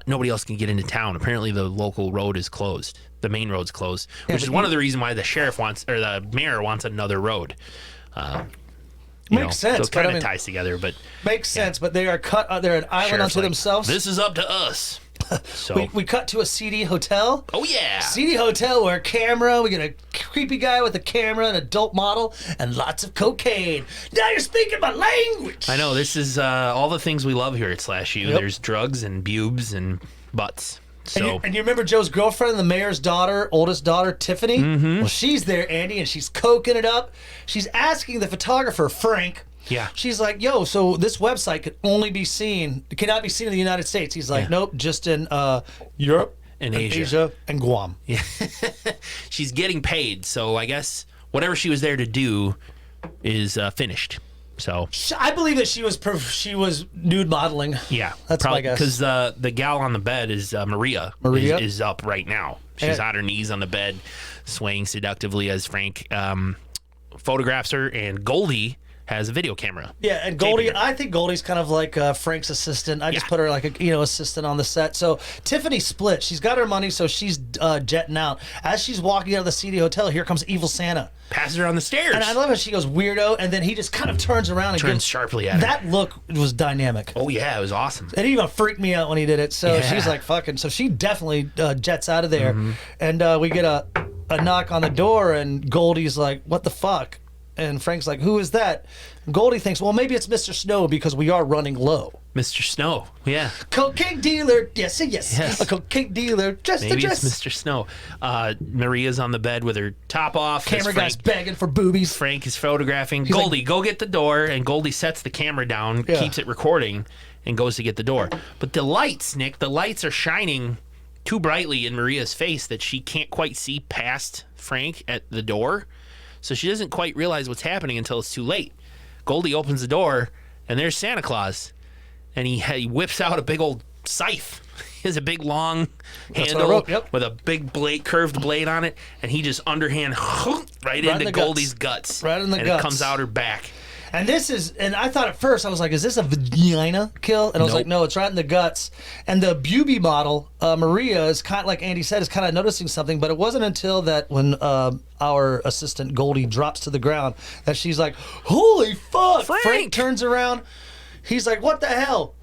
nobody else can get into town. Apparently, the local road is closed. The main road's closed, which
but
is one of the reasons why the sheriff wants or the mayor wants another road.
Makes sense,
So it
but I
kind of
mean-
ties together, but
makes sense, but they are they're an island
sheriff's
unto
like,
themselves.
This is up to us. So
we cut to a seedy hotel.
oh yeah,
Seedy hotel where we get a creepy guy with a camera, an adult model, and lots of cocaine. Now you're speaking my language.
I know this is all the things we love here at SlashU.
Yep.
There's drugs and bubes and butts. So
And you remember Joe's girlfriend, the mayor's daughter, oldest daughter, Tiffany?
Mm-hmm.
Well, she's there, Andy, and she's coking it up. She's asking the photographer, Frank.
Yeah.
She's like, yo, so this website cannot be seen in the United States. He's like, nope, just in Europe
and Asia
and Guam.
yeah, she's getting paid. So I guess whatever she was there to do is finished. So
I believe that she was nude modeling.
yeah,
That's my guess.
Because the gal on the bed is Maria.
Maria?
Is up right now. She's
And-
on her knees on the bed, swaying seductively as Frank photographs her, and Goldie has a video camera.
Yeah, and Goldie,
Taping her.
I think Goldie's kind of like Frank's assistant. I just
Yeah.
put her like a assistant on the set. So Tiffany split. She's got her money, so she's jetting out. As she's walking out of the seedy hotel, here comes Evil Santa.
Passes her on the stairs.
And I love how she goes weirdo, and then he just kind of turns around and
Turns
gives,
sharply at her.
That look was dynamic.
Oh yeah, it was awesome.
It even freaked me out when he did it. So
Yeah.
she's like, fucking. So she definitely jets out of there. And we get a knock on the door, and Goldie's like, what the fuck? And Frank's like, who is that? Goldie thinks, well, maybe it's Mr. Snow because we are running low.
Mr. Snow. Yeah.
Cocaine dealer, yes.
Yes.
A cocaine dealer, just
Maybe
a
it's
dress.
Mr. Snow. Maria's on the bed with her top off. as
Camera guy's
Frank,
begging for boobies.
Frank is photographing.
like-
Goldie, go get the door. And Goldie sets the camera down,
Yeah.
keeps it recording, and goes to get the door. But the lights, Nick, the lights are shining too brightly in Maria's face that she can't quite see past Frank at the door. So she doesn't quite realize what's happening until it's too late. Goldie opens the door, and there's Santa Claus. And he whips out a big old scythe. He has a big long
what I
handle
wrote, yep.
with a big blade, curved blade on it, and he just underhand right
in
into
the
Goldie's guts.
Right in the
and
guts.
it comes out her back.
And I thought at first, I was like, is this a vagina kill? And I was
Nope.
like, no, it's right in the guts. And the Buby model, Maria, is kind of, like Andy said, is kind of noticing something, but it wasn't until that when our assistant Goldie drops to the ground that she's like, holy fuck!
Frank!
Turns around. He's like, what the hell?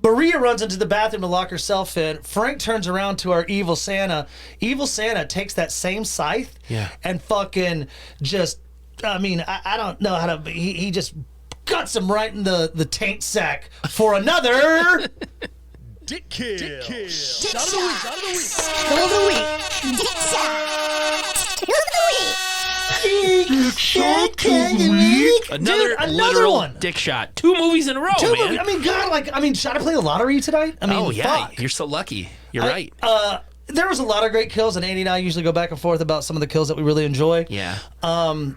Maria runs into the bathroom to lock herself in. Frank turns around to our evil Santa. Evil Santa takes that same scythe and fucking just, I don't know how to, he just guts him right in the taint sack for another
Dick kill.
Shot of the week. Dick shot of the week.
Another
another
literal
one.
dick shot. 2 movies in a row, man.
Should I play the lottery tonight?
Oh, yeah.
fuck.
You're so lucky. You're right.
There was a lot of great kills, and Andy and I usually go back and forth about some of the kills that we really enjoy.
Yeah.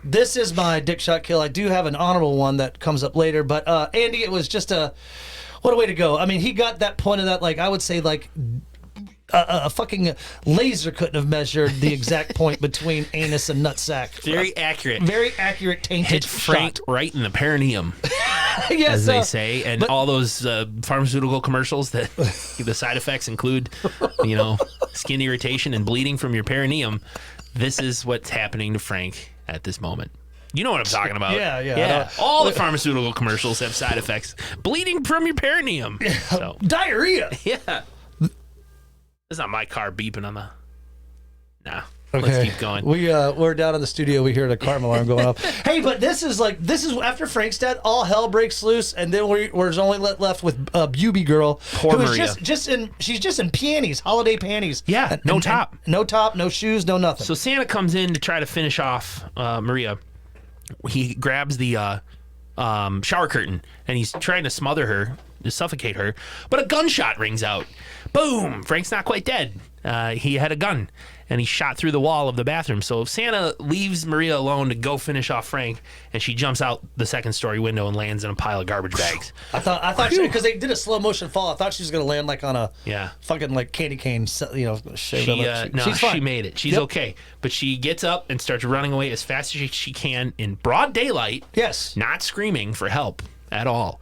This is my dick shot kill. I do have an honorable one that comes up later, but Andy, it was just what a way to go. I mean, he got that point of that, like, I would say, like, a fucking laser couldn't have measured the exact point between anus and nutsack.
Very accurate.
Very accurate tainted
Hit Frank
shot.
right in the perineum,
Yes,
as they say. And all those pharmaceutical commercials that the side effects include, skin irritation and bleeding from your perineum. This is what's happening to Frank at this moment. You know what I'm talking about.
Yeah.
All the pharmaceutical commercials have side effects. Bleeding from your perineum. So,
Diarrhea.
yeah. It's not my car beeping on the... Nah. Let's keep going.
We're down in the studio. We hear the car alarm going off. Hey, but this is after Frank's death, all hell breaks loose, and then we're only left with Buby girl,
Poor
who is
Maria.
she's just in panties, holiday panties.
Yeah, no top.
no top, no shoes, no nothing.
So Santa comes in to try to finish off Maria. He grabs the shower curtain, and he's trying to smother her, to suffocate her, but a gunshot rings out. Boom! Frank's not quite dead. He had a gun, and he shot through the wall of the bathroom. So Santa leaves Maria alone to go finish off Frank, and she jumps out the second-story window and lands in a pile of garbage bags.
I thought because they did a slow motion fall, I thought she was gonna land like on a fucking like candy cane, shaved
She,
up.
no,
She's fine.
she made it. She's
Yep.
okay. But she gets up and starts running away as fast as she can in broad daylight,
Yes.
not screaming for help at all.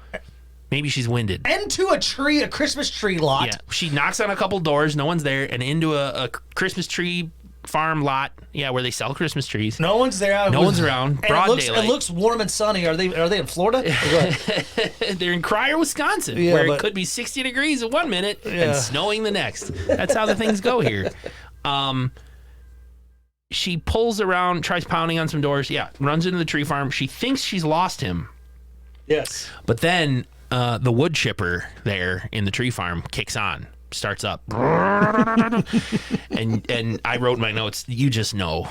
Maybe she's winded.
Into a Christmas tree lot.
Yeah, she knocks on a couple doors, no one's there, and into a Christmas tree farm lot, where they sell Christmas trees.
No one's there.
No one's around.
And
Broad
it
daylight.
looks warm and sunny. Are they in Florida?
They're in Cryer, Wisconsin,
Yeah,
where
but-
it could be 60 degrees in 1 minute
Yeah.
and snowing the next. That's how the things go here. She pulls around, tries pounding on some doors. Yeah, runs into the tree farm. She thinks she's lost him.
Yes.
But then the wood chipper there in the tree farm kicks on, starts up. and I wrote in my notes, you just know, ...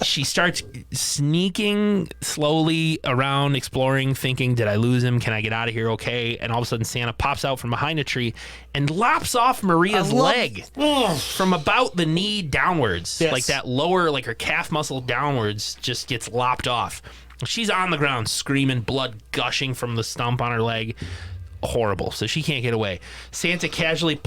She starts sneaking slowly around, exploring, thinking, did I lose him? Can I get out of here okay? And all of a sudden, Santa pops out from behind a tree and lops off Maria's leg from about the knee downwards.
Yes.
Like that lower, like her calf muscle downwards just gets lopped off. She's on the ground screaming, blood gushing from the stump on her leg. Horrible. So she can't get away. Santa casually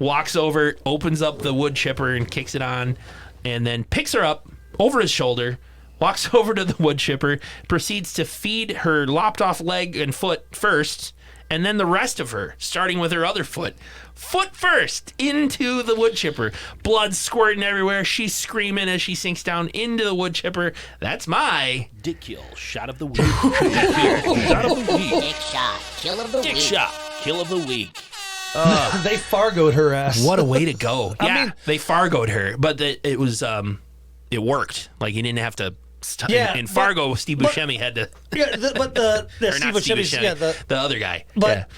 walks over, opens up the wood chipper and kicks it on, and then picks her up over his shoulder, walks over to the wood chipper, proceeds to feed her lopped off leg and foot first, and then the rest of her, starting with her other foot. Foot first into the wood chipper. Blood squirting everywhere. She's screaming as she sinks down into the wood chipper. That's my
Dick kill. Shot of the week. Shot of the week.
Dick shot. Kill of the
Dick
week.
shot. Kill of the week.
They Fargoed her ass.
What a way to go.
I mean-
they Fargoed her, but it was it worked. Like you didn't have to
Yeah,
in
but-
Fargo, Steve Buscemi had to
Yeah, but the
or
Steve
not Steve
Buscemi's,
Buscemi, the other guy.
But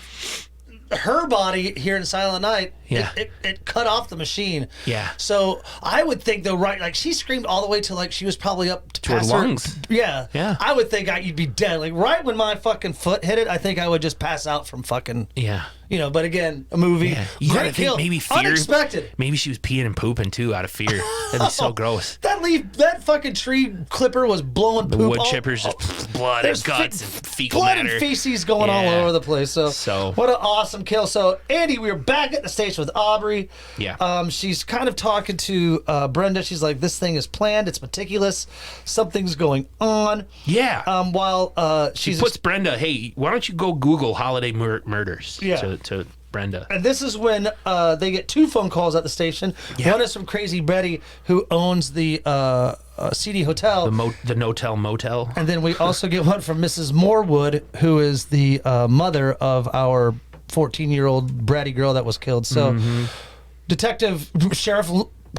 her body here in Silent Night,
Yeah.
it cut off the machine.
Yeah.
So I would think though, right? Like she screamed all the way to like she was probably up to
her
past
lungs.
Yeah.
Yeah.
I would think you'd be dead. Like right when my fucking foot hit it, I think I would just pass out from fucking.
Yeah.
But again, a movie.
Yeah. You gotta
Great
think
kill.
maybe fear.
Unexpected.
Maybe she was peeing and pooping too out of fear. That'd be so gross.
That fucking tree clipper was blowing
The
poop.
wood chippers, just blood and
There's
guts and fecal
blood
matter.
and feces going all
Yeah.
over the place.
So-
what an awesome kill. So Andy, we were back at the station with Aubrey.
Yeah.
She's kind of talking to Brenda. She's like, "This thing is planned. It's meticulous. Something's going on."
Yeah.
While
She
she's
puts Brenda, hey, why don't you go Google holiday murders
Yeah.
to Brenda.
And this is when they get two phone calls at the station.
Yeah.
One is from Crazy Betty, who owns the CD Hotel.
The No-Tell Motel.
And then we also get one from Mrs. Morewood, who is the mother of our 14-year-old bratty girl that was killed. So Detective Sheriff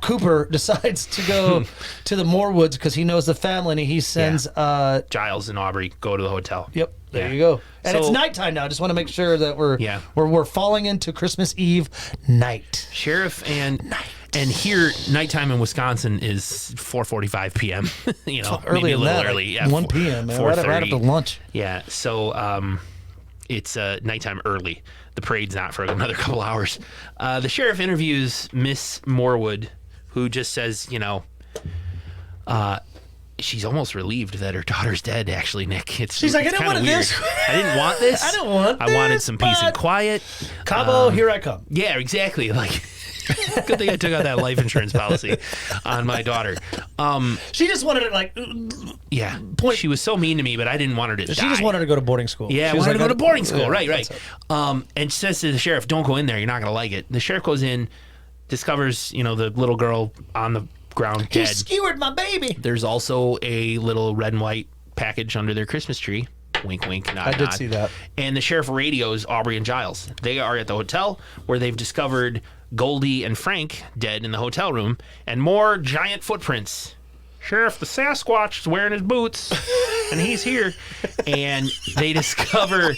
Cooper decides to go to the Morewoods because he knows the family, and he sends...
Giles and Aubrey go to the hotel.
Yep, there
Yeah.
you go. And it's
So-
nighttime now. I just want to make sure that
Yeah.
we're falling into Christmas Eve night.
Sheriff and here nighttime in Wisconsin is 4:45 p.m. Maybe
Early
a
in
little
that,
early.
like 1 p.m. Man, right after lunch.
Yeah, so it's nighttime early. The parade's not for another couple hours. The sheriff interviews Miss Morewood, who just says, she's almost relieved that her daughter's dead. Actually, Nick,
She's like, I
it's
didn't
kinda
want
weird.
this.
I didn't want this.
I don't want
I wanted
this,
some peace and
but-
quiet.
Cabo, here I come.
Yeah, exactly. Like, good thing I took out that life insurance policy on my daughter.
She just wanted it like...
Yeah, she was so mean to me, but I didn't want her to die.
She just wanted to go to boarding school.
Yeah,
she was
wanted to go to boarding school.
Yeah,
Right.
that's it.
And she says to the sheriff, "Don't go in there. You're not gonna like it." The sheriff goes in, discovers the little girl on the ground
He
dead.
skewered my baby.
There's also a little red and white package under their Christmas tree. Wink, wink, nod,
I did
nod.
see that.
And the sheriff radios Aubrey and Giles. They are at the hotel where they've discovered Goldie and Frank dead in the hotel room, and more giant footprints. Sheriff, the Sasquatch is wearing his boots, and he's here. And they discover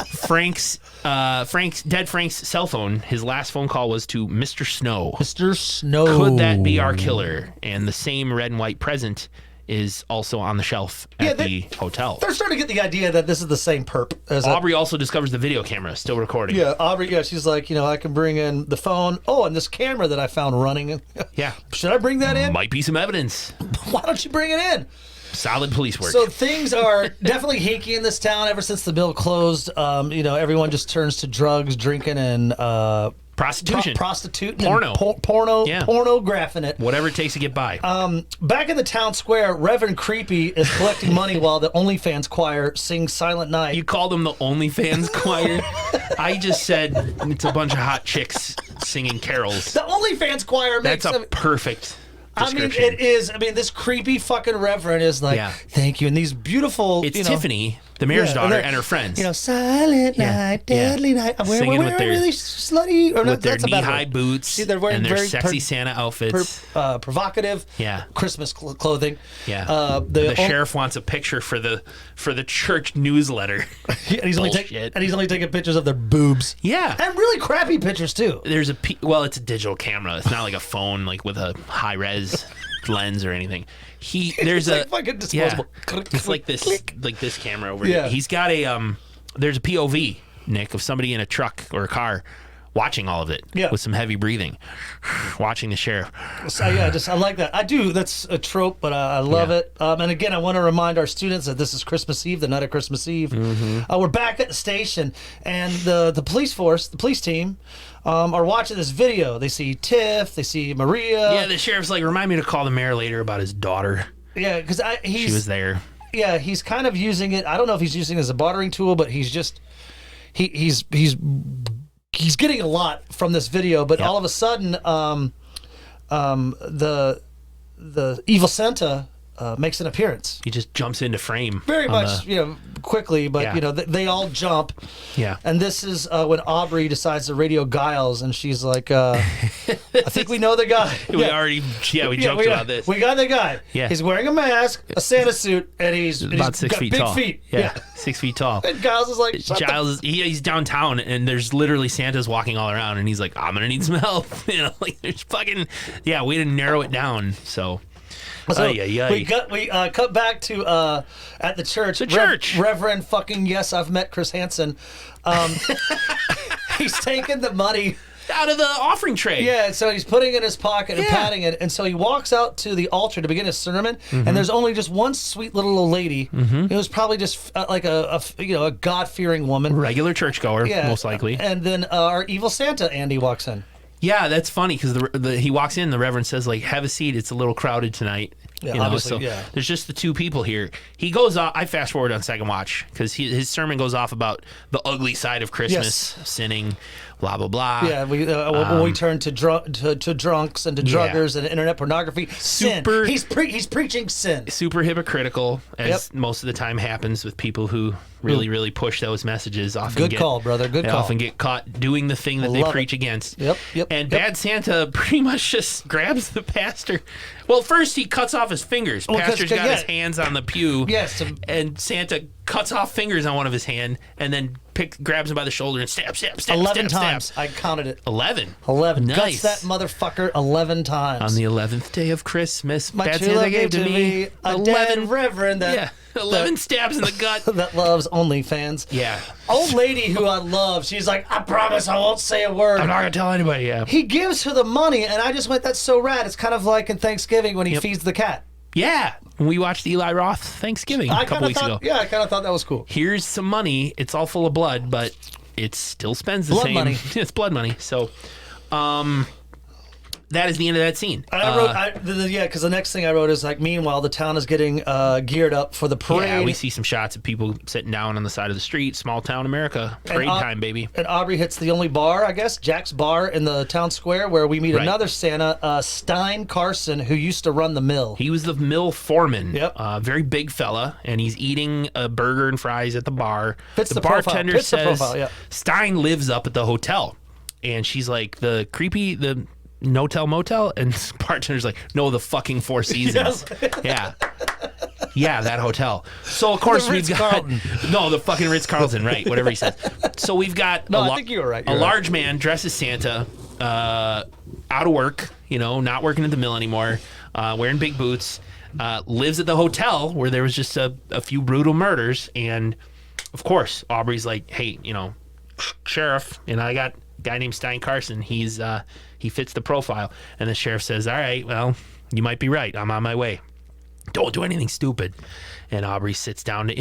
Frank's cell phone. His last phone call was to Mr. Snow.
Mr. Snow.
Could that be our killer? And the same red and white present is also on the shelf at the hotel.
They're starting to get the idea that this is the same perp as
Aubrey also discovers the video camera still recording.
Yeah, Aubrey. Yeah, she's like, I can bring in the phone. Oh, and this camera that I found running.
Yeah.
Should I bring that in?
Might be some evidence.
Why don't you bring it in?
Solid police work.
So things are definitely hinky in this town ever since the mill closed. Everyone just turns to drugs, drinking, and
Prostitution.
prostituting,
Porno.
and porno,
Yeah.
pornographing it.
Whatever it takes to get by.
Back in the town square, Reverend Creepy is collecting money while the OnlyFans choir sings Silent Night.
You called them the OnlyFans choir? I just said it's a bunch of hot chicks singing carols.
The OnlyFans choir makes
That's a perfect description.
I mean, it is. I mean, this creepy fucking reverend is like,
Yeah.
thank you. And these beautiful,
It's
you know,
Tiffany, the mayor's
yeah,
daughter,
they're-
and her friends.
You know, silent
Yeah,
night,
yeah.
deadly night. We're
Singing with
wearing
their-
really slutty, or no,
with their
that's a bad
knee-high
word.
boots
See, they're wearing
and their
very
sexy Santa outfits.
provocative
Yeah.
Christmas clothing.
Yeah.
The
sheriff wants a picture for the church newsletter.
and he's only
Bullshit.
taking pictures of their boobs.
Yeah.
And really crappy pictures too.
There's it's a digital camera. It's not like a phone like with a high res lens or anything. There's
It's like fucking disposable.
It's like this
Click.
like this camera over
Yeah.
here. He's got there's a POV, Nick, of somebody in a truck or a car watching all of it with some heavy breathing, watching the sheriff.
So I like that. I do. That's a trope, but I love it. And again, I want to remind our students that this is Christmas Eve, the night of Christmas Eve. We're back at the station, and the police force, the police team, are watching this video. They see Tiff, they see Maria.
Yeah, the sheriff's like, remind me to call the mayor later about his daughter.
Yeah, because
She was there.
Yeah, he's kind of using it. I don't know if he's using it as a bartering tool, but he's just he's getting a lot from this video. But all of a sudden, the evil Santa makes an appearance.
He just jumps into frame.
Very much, quickly, but
Yeah.
they all jump.
Yeah.
And this is when Aubrey decides to radio Giles, and she's like, "I think we know the guy."
We joked about this.
We got the guy.
Yeah.
He's wearing a mask, a Santa suit, and he's
about 6
got
feet
big
tall.
feet.
Yeah, 6 feet tall.
And Giles is like, Shut the
Giles, he's downtown, and there's literally Santa's walking all around, and he's like, "I'm gonna need some help." Like there's fucking way to narrow it down. So,
So we cut back to at the church.
The church.
Reverend fucking yes, I've met Chris Hansen. He's taking the money.
out of the offering tray.
Yeah, so he's putting it in his pocket and patting it, and so he walks out to the altar to begin his sermon, and there's only just one sweet little old lady. It was probably just like a God-fearing woman,
Regular churchgoer, most likely.
And then our evil Santa Andy walks in.
Yeah, that's funny because he walks in. The Reverend says, like, "Have a seat. It's a little crowded tonight."
Yeah, obviously,
so there's just the two people here. He goes off. I fast forward on second watch because his sermon goes off about the ugly side of Christmas, sinning, blah blah blah.
Yeah, we turn to drunks and to druggers and internet pornography. Sin.
Super-
He's preaching sin.
Super hypocritical, as most of the time happens with people who really push those messages. Often
Good call, brother. Good
they
call.
often get caught doing the thing that they
love
preach
it.
against.
Yep.
And Bad Santa pretty much just grabs the pastor. Well, first he cuts off his fingers. Pastor's got his hands on the pew.
Yes.
And Santa cuts off fingers on one of his hand and then grabs him by the shoulder and stab.
11 times. I counted it.
11.
11.
Nice.
Guts that motherfucker 11 times.
On the 11th day of Christmas,
My
Bad
true
Santa
love
gave to me
a dead reverend that,
Yeah, 11 stabs in the gut.
that loves OnlyFans.
Yeah.
Old lady who I love, she's like, I promise I won't say a word.
I'm not going to tell anybody, yeah.
He gives her the money, and I just went, that's so rad. It's kind of like in Thanksgiving when he feeds the cat.
Yeah. We watched Eli Roth Thanksgiving a couple weeks ago.
Yeah, I kind of thought that was cool.
Here's some money. It's all full of blood, but it still spends the
Blood
same.
money.
It's blood money. So, that is the end of that scene.
I wrote, because the next thing I wrote is like, meanwhile, the town is getting geared up for the parade.
Yeah, we see some shots of people sitting down on the side of the street. Small town America. Parade time, baby.
And Aubrey hits the only bar, I guess, Jack's Bar in the town square, where we meet another Santa, Stein Carson, who used to run the mill.
He was the mill foreman.
Yep.
Very big fella, and he's eating a burger and fries at the bar.
Fits the
bartender
profile. Fits the
says
profile, yeah.
Stein lives up at the hotel, and she's like, the no-tell motel, and the bartender's like, no, the fucking Four Seasons. Yeah. Yeah, that hotel. So of course we've got the fucking Ritz-Carlton, right? Whatever he says. So we've got
I think you were right.
a large man dressed as Santa, out of work, not working at the mill anymore, wearing big boots, lives at the hotel where there was just a few brutal murders, and of course Aubrey's like, hey, sheriff, I got a guy named Stein Carson. He fits the profile. And the sheriff says, all right, well, you might be right. I'm on my way. Don't do anything stupid. And Aubrey sits down to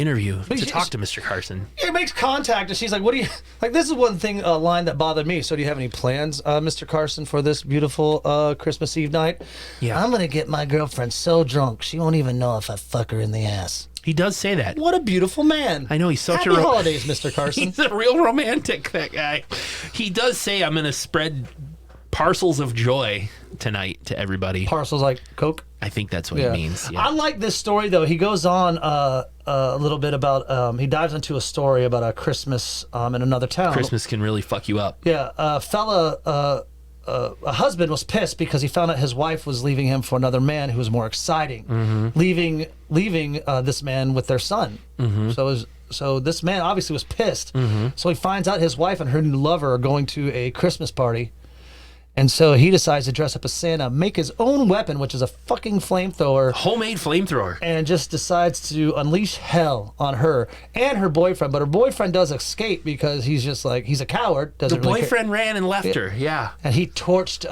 talk to Mr. Carson.
It makes contact, and she's like, what do you, like, this is one thing, line that bothered me. So do you have any plans, Mr. Carson, for this beautiful Christmas Eve night?
Yeah.
I'm going to get my girlfriend so drunk, she won't even know if I fuck her in the ass.
He does say that.
What a beautiful man.
I know, he's such
Happy holidays, Mr. Carson.
He's a real romantic, that guy. He does say, I'm going to spread parcels of joy tonight to everybody.
Parcels like Coke.
I think that's what it means. Yeah.
I like this story though. He goes on a little bit about. He dives into a story about a Christmas in another town.
Christmas can really fuck you up.
Yeah, a husband was pissed because he found out his wife was leaving him for another man who was more exciting, leaving this man with their son. So this man obviously was pissed. So he finds out his wife and her new lover are going to a Christmas party. And so he decides to dress up as Santa, make his own weapon, which is a fucking flamethrower.
Homemade flamethrower.
And just decides to unleash hell on her and her boyfriend. But her boyfriend does escape because he's just like, he's a coward. Doesn't
The
really care.
boyfriend ran and left her. Yeah.
And he torched...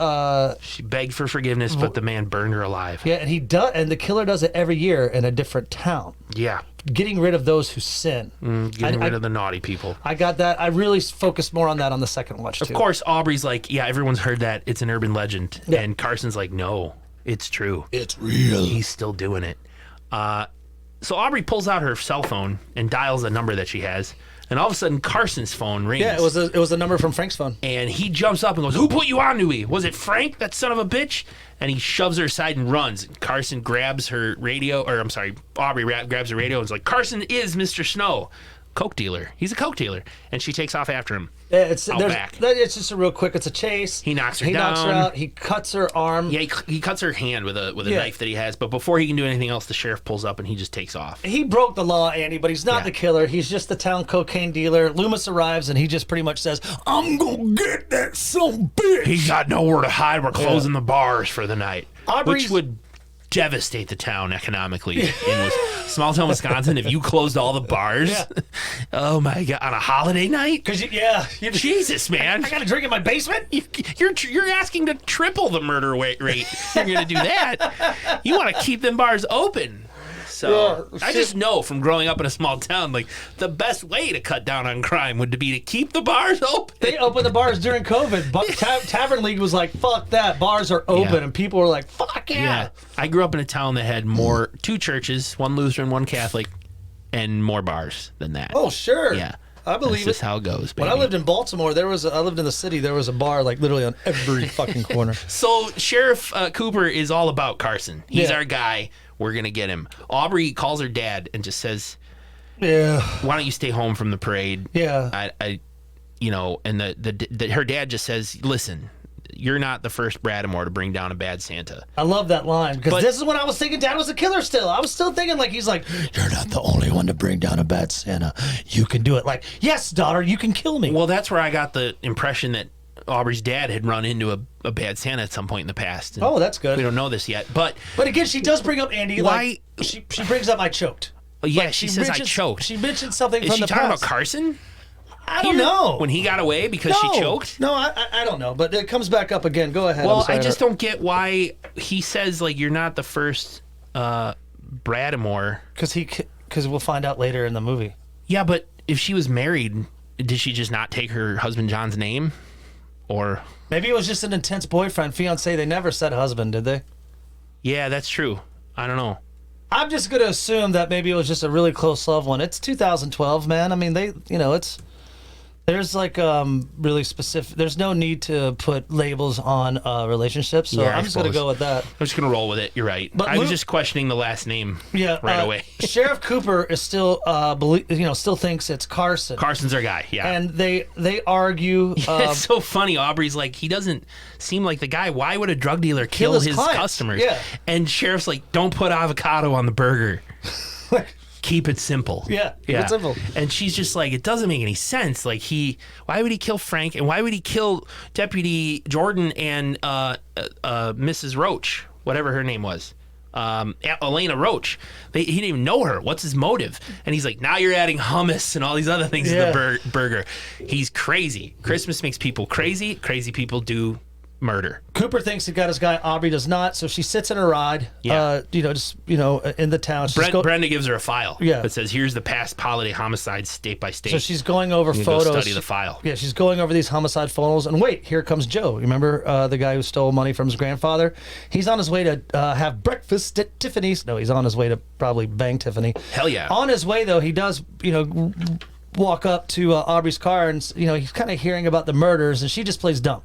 She begged for forgiveness, but the man burned her alive.
yeah, and and the killer does it every year in a different town.
Yeah.
Getting rid of those who sin.
Getting rid of the naughty people.
I got that. I really focused more on that on the second watch, too.
Of course, Aubrey's like, yeah, everyone's heard that. It's an urban legend.
Yeah.
And Carson's like, no, it's true.
It's real.
He's still doing it. So Aubrey pulls out her cell phone and dials a number that she has. And all of a sudden, Carson's phone rings.
Yeah, it was a number from Frank's phone.
And he jumps up and goes, who put you on to me? Was it Frank, that son of a bitch? And he shoves her aside and runs. Carson grabs her radio, Aubrey grabs her radio and is like, Carson is Mr. Snow. Coke dealer. He's a Coke dealer. And she takes off after him.
Yeah, it's
back.
It's just a real quick. It's a chase.
He knocks her
He knocks her
down.
out. He cuts her arm.
Yeah, he cuts her hand with a
Yeah.
knife that he has. But before he can do anything else, the sheriff pulls up and he just takes off.
He broke the law, Andy, but he's not
Yeah.
the killer. He's just the town cocaine dealer. Loomis arrives and he just pretty much says, "I'm gonna get that son bitch."
He's got nowhere to hide. We're closing the bars for the night.
Aubrey's-
Which would devastate the town economically in small town Wisconsin if you closed all the bars.
Yeah.
Oh my god, on a holiday night?
Because
Jesus, man.
I got a drink in my basement.
You're asking to triple the murder rate. You're going to do that. You want to keep them bars open. So
Yeah,
I just know from growing up in a small town, like the best way to cut down on crime would be to keep the bars open.
They opened the bars during COVID, but Tavern League was like, "Fuck that, bars are open,"
Yeah.
and people were like, "Fuck yeah."
I grew up in a town that had two churches, one Lutheran, one Catholic, and more bars than that.
Oh sure,
Yeah.
I believe
That's just
it.
how it goes, baby.
When I lived in Baltimore, I lived in the city. There was a bar like literally on every fucking corner.
So Sheriff Cooper is all about Carson. He's
Yeah.
our guy. We're going to get him. Aubrey calls her dad and just says,
Yeah,
why don't you stay home from the parade?
yeah.
And her dad just says, listen, you're not the first Bradamore to bring down a bad Santa.
I love that line because
But-
this is when I was thinking Dad was a killer still. I was still thinking like he's like, "You're not the only one to bring down a bad Santa. You can do it." Like, "Yes, daughter, you can kill me."
Well, that's where I got the impression that Aubrey's dad had run into a bad Santa at some point in the past. And
Oh, that's good.
we don't know this yet. But
Again, she does bring up Andy.
Why-
Like, she brings up "I choked."
yeah,
Like,
she says
mentions-
I choked.
She mentioned something
Is
from
she
the
talking
past.
about Carson?
I don't
Here?
know.
When he got away because she choked?
No, I don't know. But it comes back up again. Go ahead.
Well,
I'm sorry.
I just don't get why he says, like, you're not the first Bradamore.
because we'll find out later in the movie.
Yeah, but if she was married, did she just not take her husband John's name? Or,
Maybe it was just an intense boyfriend, fiance. They never said husband, did they?
yeah, that's true. I don't know.
I'm just gonna assume that maybe it was just a really close loved one. It's 2012, man. I mean, there's like really specific. There's no need to put labels on relationships, so
Yeah, I
I'm just gonna
suppose.
go with that.
I'm just going to roll with it. You're right.
But
I was
Luke-
just questioning the last name
Yeah,
right away.
Sheriff Cooper is still still thinks it's Carson,
Carson's our guy, yeah.
and they argue.
It's so funny. Aubrey's like, he doesn't seem like the guy. Why would a drug dealer kill
his
his
clients.
customers?
Yeah.
And Sheriff's like, don't put avocado on the burger. Keep it simple.
Yeah, keep it simple.
And she's just like, it doesn't make any sense. Like, why would he kill Frank? And why would he kill Deputy Jordan and Mrs. Roach, whatever her name was? Elena Roach. He didn't even know her. What's his motive? And he's like, now you're adding hummus and all these other things to the burger. He's crazy. Christmas makes people crazy. Crazy people do murder.
Cooper thinks he got his guy. Aubrey does not. So she sits in a ride.
Yeah.
In the town. She's
Brenda gives her a file.
Yeah.
That says, here's the past holiday homicides state by state.
So she's going over
You can go
photos.
study the file.
Yeah, she's going over these homicide photos. And wait, here comes Joe. You remember the guy who stole money from his grandfather? He's on his way to have breakfast at Tiffany's. No, he's on his way to probably bang Tiffany.
Hell yeah.
On his way, though, he does, walk up to Aubrey's car and, he's kind of hearing about the murders and she just plays dumb.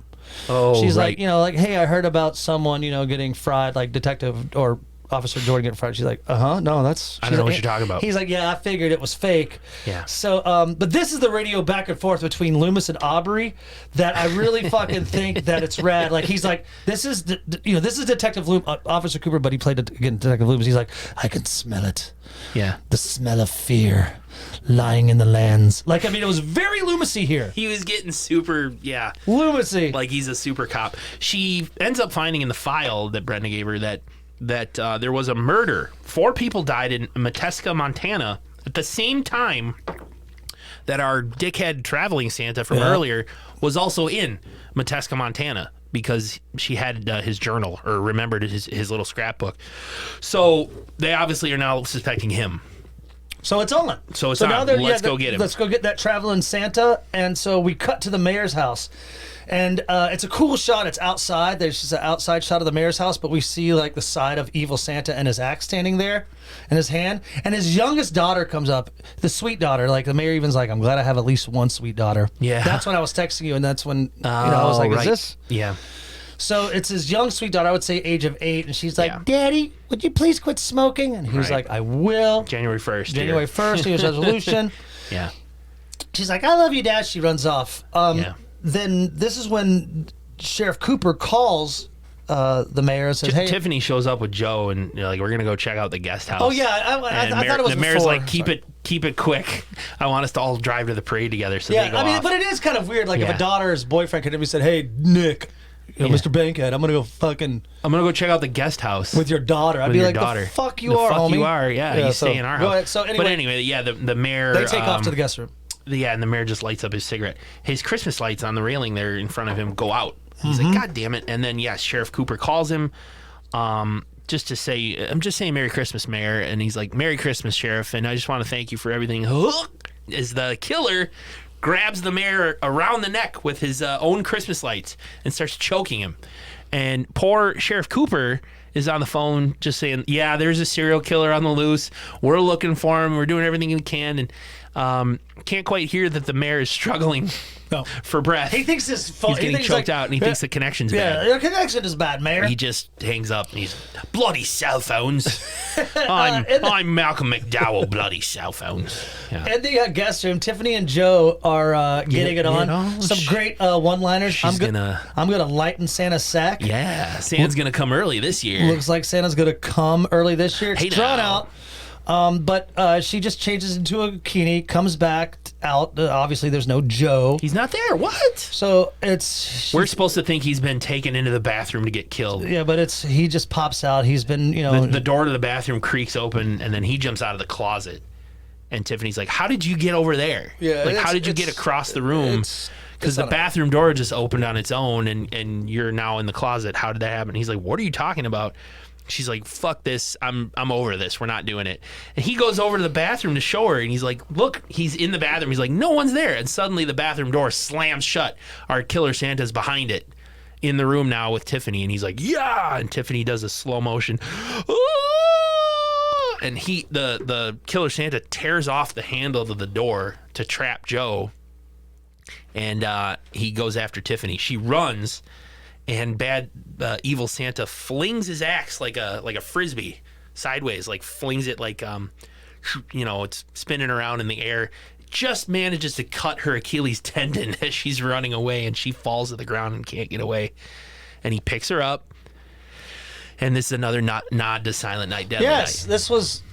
Oh,
she's
right.
like, like, hey, I heard about someone, getting fried, like Detective or Officer Jordan getting fried. She's like, no, that's.
I don't know what you're talking about.
He's like, yeah, I figured it was fake.
Yeah.
So, but this is the radio back and forth between Loomis and Aubrey that I really fucking think that it's rad. Like, he's like, this is Detective Officer Cooper, but he played again Detective Loomis. He's like, I can smell it.
Yeah.
The smell of fear lying in the lands. Like, I mean, it was very Loomisy here.
He was getting super,
Loomisy.
like he's a super cop. She ends up finding in the file that Brenda gave her that there was a murder. 4 people died in Meteska, Montana, at the same time that our dickhead traveling Santa from earlier was also in Meteska, Montana, because she had his journal or remembered his little scrapbook. So they obviously are now suspecting him.
So it's on.
So it's
now
on. Let's go get him.
Let's go get that traveling Santa. And so we cut to the mayor's house. And it's a cool shot. It's outside. There's just an outside shot of the mayor's house, but we see like the side of evil Santa and his axe standing there in his hand. And his youngest daughter comes up, the sweet daughter. Like the mayor even's like, I'm glad I have at least one sweet daughter.
Yeah.
That's when I was texting you, and that's when I was like,
right.
is this?
Yeah.
So it's his young sweet daughter, I would say age of 8, and she's like,
Yeah.
Daddy, would you please quit smoking? And he was
Right.
like, I will.
January 1st.
January 1st, New Year's resolution.
Yeah.
She's like, I love you, Dad. She runs off.
Yeah.
Then this is when Sheriff Cooper calls the mayor and says, hey.
Tiffany shows up with Joe, and like, we're gonna go check out the guest house.
Oh, yeah. I thought it was
the mayor's
before.
like, keep it quick. I want us to all drive to the parade together. So they
Yeah,
go
I mean,
off.
but it is kind of weird. Like, if
Yeah.
a daughter's boyfriend could have said, hey, Nick, Mr. Bankhead, I'm going to go fucking
I'm gonna go check out the guest house
with your daughter. I'd
with
be
your
like,
daughter.
the fuck you
The
are,
fuck
homie.
you are. Yeah, you
so
stay in our
go
house.
ahead. So
But anyway, yeah, the mayor.
They take off to the guest room.
Yeah, and the mayor just lights up his cigarette. His Christmas lights on the railing there in front of him go out. He's like, God damn it. And then, Sheriff Cooper calls him just to say, I'm just saying Merry Christmas, Mayor. And he's like, Merry Christmas, Sheriff. And I just want to thank you for everything. As the killer grabs the mayor around the neck with his own Christmas lights and starts choking him. And poor Sheriff Cooper is on the phone just saying, yeah, there's a serial killer on the loose. We're looking for him. We're doing everything we can. And can't quite hear that the mayor is struggling for breath.
He thinks his phone.
He's getting choked out, and he thinks the connection's bad.
Yeah, the connection is bad, Mayor.
He just hangs up, and he's bloody cell phones. I'm Malcolm McDowell. Bloody cell phones. Yeah.
In the guest room, Tiffany and Joe are getting it on. Some great one-liners.
She's
I'm gonna lighten Santa's sack.
Yeah, Santa's gonna come early this year.
Looks like Santa's gonna come early this year. It's
Hey,
drawn
now.
out. But she just changes into a bikini, comes back out. Obviously, there's no Joe.
He's not there. What?
So it's
We're supposed to think he's been taken into the bathroom to get killed.
yeah, but he just pops out. He's been
The door to the bathroom creaks open, and then he jumps out of the closet. And Tiffany's like, "How did you get over there?
Yeah,
like, how did you
it's-
get across the room?
it's
Because the
not a-
bathroom door just opened on its own, and you're now in the closet. How did that happen?" He's like, "What are you talking about?" She's like, "Fuck this. I'm over this. We're not doing it." And he goes over to the bathroom to show her, and he's like, "Look, he's in the bathroom." He's like, "No one's there." And suddenly the bathroom door slams shut. Our killer Santa's behind it, in the room now with Tiffany, and he's like, "Yeah!" And Tiffany does a slow motion. And the killer Santa tears off the handle of the door to trap Joe, and he goes after Tiffany. She runs, and evil Santa flings his axe like a frisbee sideways, like flings it like it's spinning around in the air. Just manages to cut her Achilles tendon as she's running away, and she falls to the ground and can't get away. And he picks her up. And this is another nod to Silent Night, Deadly
Yes,
Night.
this was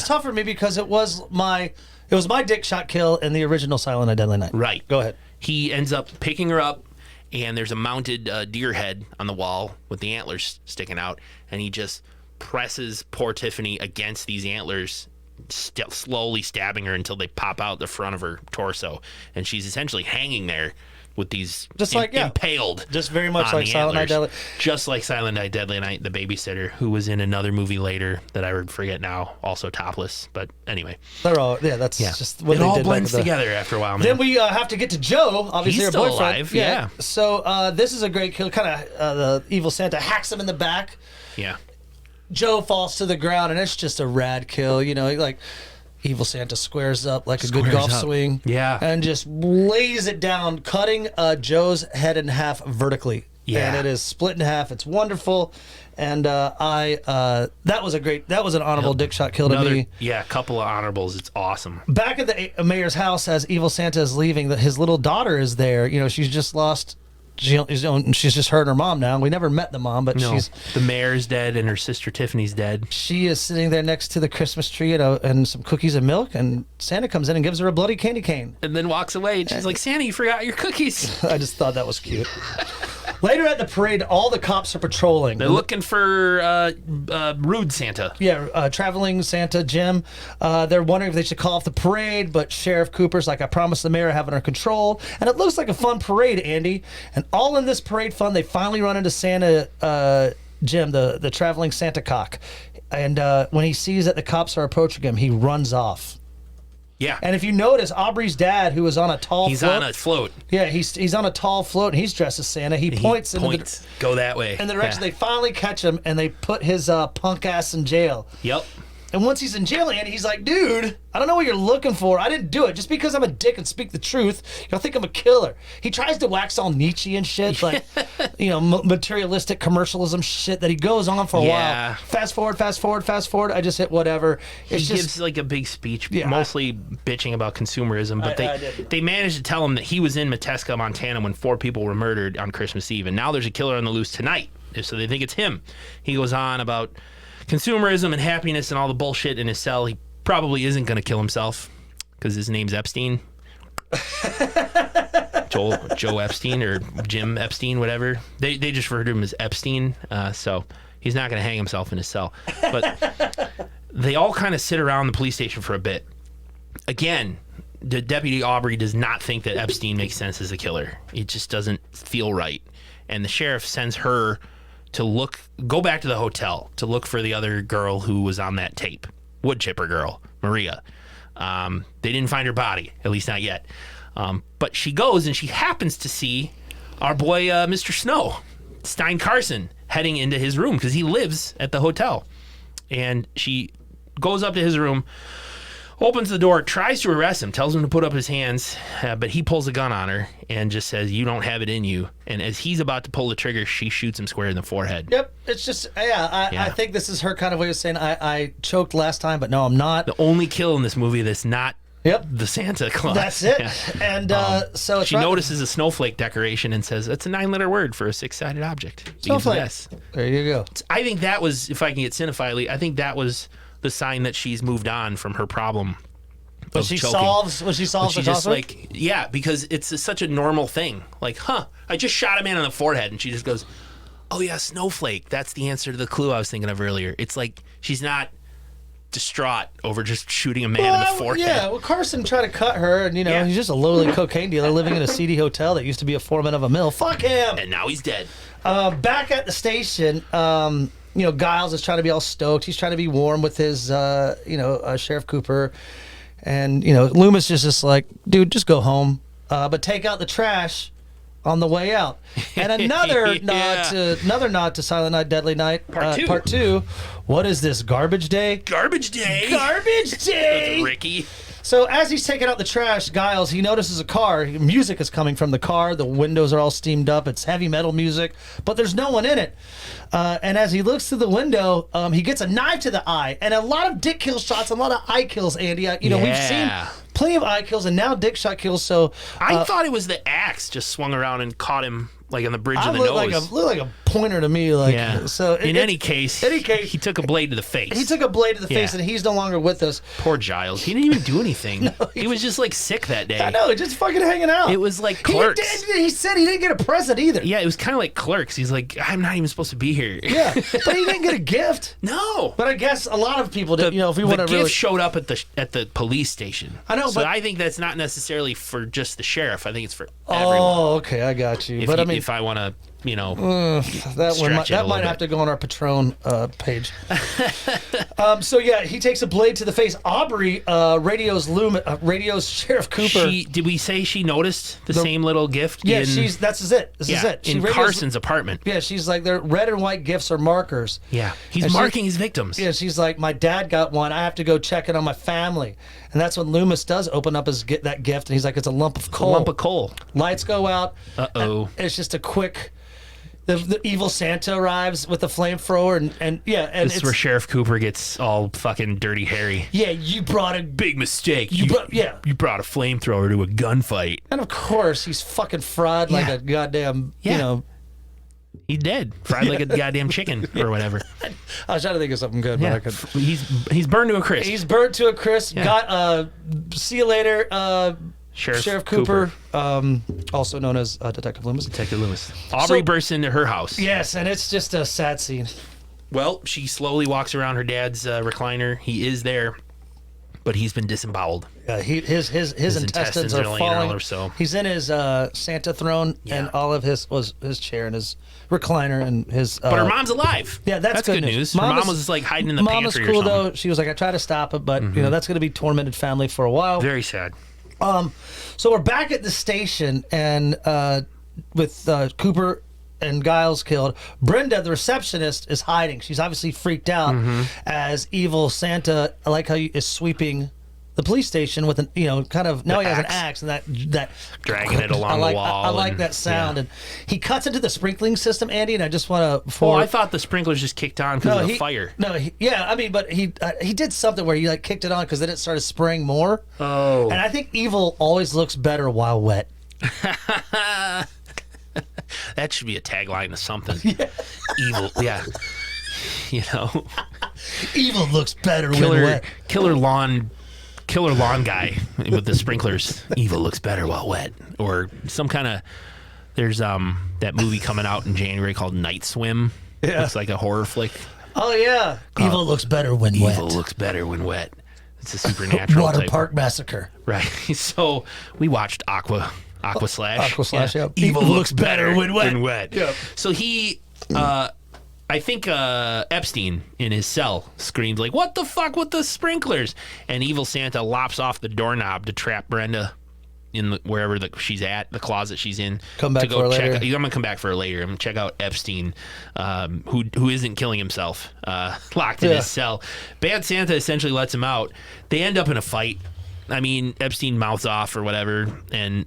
tough for me because it was my dick shot kill in the original Silent Night, Deadly Night.
Right.
Go ahead.
He ends up picking her up, and there's a mounted deer head on the wall with the antlers sticking out, and he just presses poor Tiffany against these antlers, slowly stabbing her until they pop out the front of her torso, and she's essentially hanging there with these impaled.
Just very much
on
like
the
Silent Night,
antlers.
Deadly.
Just like Silent Night, Deadly Night, the babysitter, who was in another movie later that I would forget now, also topless. But anyway.
They're all that's just what
it
they
all
did
blends
back in the-
together after a while, man.
Then we have to get to Joe, obviously
He's
her
still
boyfriend.
alive, yeah.
So this is a great kill. Kind of the evil Santa hacks him in the back.
Yeah.
Joe falls to the ground, and it's just a rad kill. Evil Santa squares up like a good
Squares
golf
up.
swing.
Yeah.
And just lays it down, cutting Joe's head in half vertically.
Yeah.
And it is split in half. It's wonderful. And that was an honorable dick shot kill to me.
Yeah, a couple of honorables. It's awesome.
Back at the mayor's house, as Evil Santa is leaving, his little daughter is there. You know, she's just lost. She's just her and her mom now. We never met the mom, but
The mayor's dead and her sister Tiffany's dead.
she is sitting there next to the Christmas tree and some cookies and milk. And Santa comes in and gives her a bloody candy cane.
And then walks away, and she's like, Santa, you forgot your cookies.
I just thought that was cute. Later at the parade, all the cops are patrolling.
They're looking for rude Santa.
Yeah, traveling Santa Jim. They're wondering if they should call off the parade, but Sheriff Cooper's like, I promised the mayor I have it under control. And it looks like a fun parade, Andy. And all in this parade fun, they finally run into Santa Jim, the traveling Santa cock. And when he sees that the cops are approaching him, he runs off.
Yeah.
And if you notice, Aubrey's dad, who is on a tall
He's
float.
on a float.
Yeah, he's on a tall float, and he's dressed as Santa. He points
Go that way.
in the direction.
Yeah.
They finally catch him, and they put his punk ass in jail.
Yep.
And once he's in jail, Andy, he's like, dude, I don't know what you're looking for. I didn't do it. Just because I'm a dick and speak the truth, you'll think I'm a killer. He tries to wax all Nietzsche and shit, like, materialistic commercialism shit that he goes on for a
Yeah.
while. Fast forward. I just hit whatever.
He gives like a big speech,
Yeah,
mostly bitching about consumerism, but
I did.
they managed to tell him that he was in Meteska, Montana when 4 people were murdered on Christmas Eve, and now there's a killer on the loose tonight, so they think it's him. He goes on about consumerism and happiness and all the bullshit in his cell. He probably isn't going to kill himself because his name's Epstein. Joe Epstein or Jim Epstein, whatever. They just refer to him as Epstein, so he's not going to hang himself in his cell. But they all kind of sit around the police station for a bit. Again, the Deputy Aubrey does not think that Epstein makes sense as a killer. It just doesn't feel right. And the sheriff sends her to go back to the hotel to look for the other girl who was on that tape. Wood chipper girl, Maria. They didn't find her body, at least not yet. But she goes and she happens to see our boy, Mr. Snow, Stein Carson, heading into his room because he lives at the hotel. And she goes up to his room, opens the door, tries to arrest him, tells him to put up his hands, but he pulls a gun on her and just says, you don't have it in you. And as he's about to pull the trigger, she shoots him square in the forehead.
Yep, it's just, I think this is her kind of way of saying, I choked last time, but no, I'm not.
The only kill in this movie that's not the Santa Claus.
That's it.
Yeah.
And so it's
she notices a snowflake decoration and says, that's a 9-letter word for a 6-sided object.
Snowflake.
Yes.
There you go.
I think that was, if I can get cinephilely, I think that was the sign that she's moved on from her problem.
When she solves the
just
toss-up?
like, yeah, because it's such a normal thing. Like, I just shot a man on the forehead, and she just goes, oh yeah, snowflake. That's the answer to the clue I was thinking of earlier. It's like she's not distraught over just shooting a man in the forehead.
Yeah, well, Carson tried to cut her, and he's just a lowly cocaine dealer living in a seedy hotel that used to be a foreman of a mill. Fuck him.
And now he's dead.
Back at the station, Giles is trying to be all stoked. He's trying to be warm with his, Sheriff Cooper. And, Loomis is just like, dude, just go home. But take out the trash on the way out. And another nod to Silent Night, Deadly Night, Part 2. What is this, Garbage Day?
Garbage Day.
Garbage Day.
With Ricky.
So as he's taking out the trash, Giles, he notices a car. Music is coming from the car. The windows are all steamed up. It's heavy metal music, but there's no one in it. And as he looks through the window, he gets a knife to the eye. And a lot of dick kill shots, a lot of eye kills, Andy. We've seen plenty of eye kills and now dick shot kills. So
I thought it was the axe just swung around and caught him like on the bridge of the nose.
Looked like a pointer to me. So
in any case, he took a blade to the face.
He took a blade to the face, and he's no longer with us.
Poor Giles. He didn't even do anything. He was just like sick that day.
I know, just fucking hanging out.
It was like Clerks.
He said he didn't get a present either.
Yeah, it was kind of like Clerks. He's like, I'm not even supposed to be here.
Yeah, but he didn't get a gift.
No.
But I guess a lot of people did. If we want to
the gift showed up at the police station.
I know,
so
but
I think that's not necessarily for just the sheriff. I think it's for everyone.
Oh, okay, I got you.
If I want to
That one
stretch it a
might
little
have
bit.
to go on our Patron page. So yeah, he takes a blade to the face. Aubrey radios Sheriff Cooper.
Did we say she noticed the same little gift?
Yeah,
in,
this is it. This is it. She
in
radios-
Carson's apartment.
Yeah, she's like, they're red and white gifts are markers.
Yeah, he's
And
marking his victims.
Yeah, she's like, my dad got one. I have to go check in on my family. And that's when Loomis does open up that gift, and he's like, it's a lump of coal.
A lump of coal.
Lights go out.
Uh-oh.
And it's just a quick. The evil Santa arrives with the flamethrower, and
This is where Sheriff Cooper gets all fucking dirty Harry.
yeah, you brought a
Big mistake.
You
You
brought
brought a flamethrower to a gunfight.
and of course he's fucking fried like
Yeah.
a goddamn
Yeah. He's dead, fried like a goddamn chicken or whatever.
I was trying to think of something good,
Yeah,
but I could.
he's burned to a crisp.
He's burnt to a crisp.
Yeah.
Got see you later,
Sheriff
Cooper, also known as Detective Loomis.
Detective Loomis. Aubrey bursts into her house.
Yes, and it's just a sad scene.
Well, she slowly walks around her dad's recliner. He is there, but he's been disemboweled.
His intestines are
laying all
falling.
over, so.
He's in his Santa throne, and all of his chair and his recliner and his.
But her mom's alive.
Yeah, that's
good news. Her mom was like hiding in the
Mom was
pantry
cool
or something.
though. She was like, I tried to stop it, but that's going to be tormented family for a while.
Very sad.
So we're back at the station, and with Cooper and Giles killed, Brenda, the receptionist, is hiding. She's obviously freaked out as evil Santa, I like how he is sweeping the police station with kind of now he has an axe and that
Dragging it along the wall.
I like
and-
that sound,
yeah.
and he cuts into the sprinkling system, Andy. And I just want to.
Well, I thought the sprinklers just kicked on because of the fire.
No, but he did something where he like kicked it on because then it started spraying more.
Oh.
And I think evil always looks better while wet.
That should be a tagline of something. Evil, yeah.
Evil looks better when wet.
Killer lawn guy with the sprinklers. Evil looks better while wet. Or some kind of. There's that movie coming out in January called Night Swim.
Yeah.
It's like a horror flick.
Oh yeah, evil looks better when
Evil
wet.
looks better when wet. It's a supernatural
Water
type.
Park Massacre.
Right. So we watched Aqua Slash.
Aqua Slash, yeah.
Evil looks better when wet.
Yeah.
So he, I think Epstein in his cell screams like, "What the fuck with the sprinklers?" And evil Santa lops off the doorknob to trap Brenda in wherever she's at, the closet she's in.
Come back
to go
for her
check.
later.
I'm gonna come back for her later. I'm gonna check out Epstein, who isn't killing himself, locked in
Yeah.
his cell. Bad Santa essentially lets him out. They end up in a fight. I mean, Epstein mouths off or whatever, and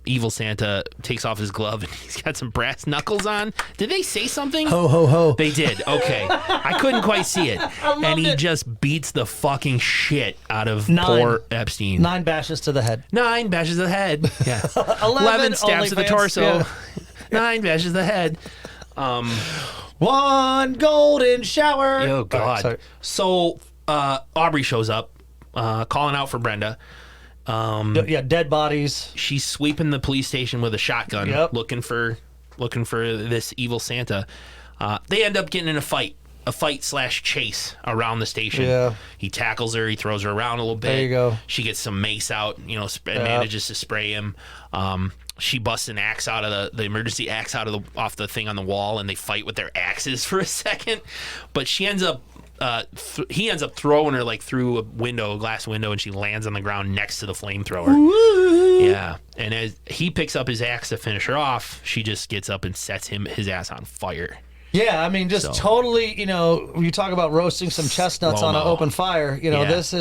evil Santa takes off his glove and he's got some brass knuckles on. Did they say something?
Ho ho ho.
They did. Okay. I couldn't quite see it. And he just beats the fucking shit out of poor Epstein.
9 bashes to the head.
9 bashes the head. Yeah.
11
stabs to the
OnlyFans,
torso.
yeah.
9 bashes the head.
One golden shower.
Oh, God.
Sorry.
So Aubrey shows up, calling out for Brenda.
Yeah, dead bodies.
She's sweeping the police station with a shotgun,
Yep.
looking for this evil Santa. They end up getting in a fight / chase around the station.
Yeah.
He tackles her. He throws her around a little bit.
There you go.
She gets some mace out. Manages to spray him. She busts an axe out of the emergency axe off the thing on the wall, and they fight with their axes for a second. But she ends up. He ends up throwing her like through a glass window, and she lands on the ground next to the flamethrower. Yeah, and as he picks up his axe to finish her off, she just gets up and sets his ass on fire.
Yeah, I mean, just totally, you talk about roasting some chestnuts on an
Slow-mo.
open fire.
Yeah.
This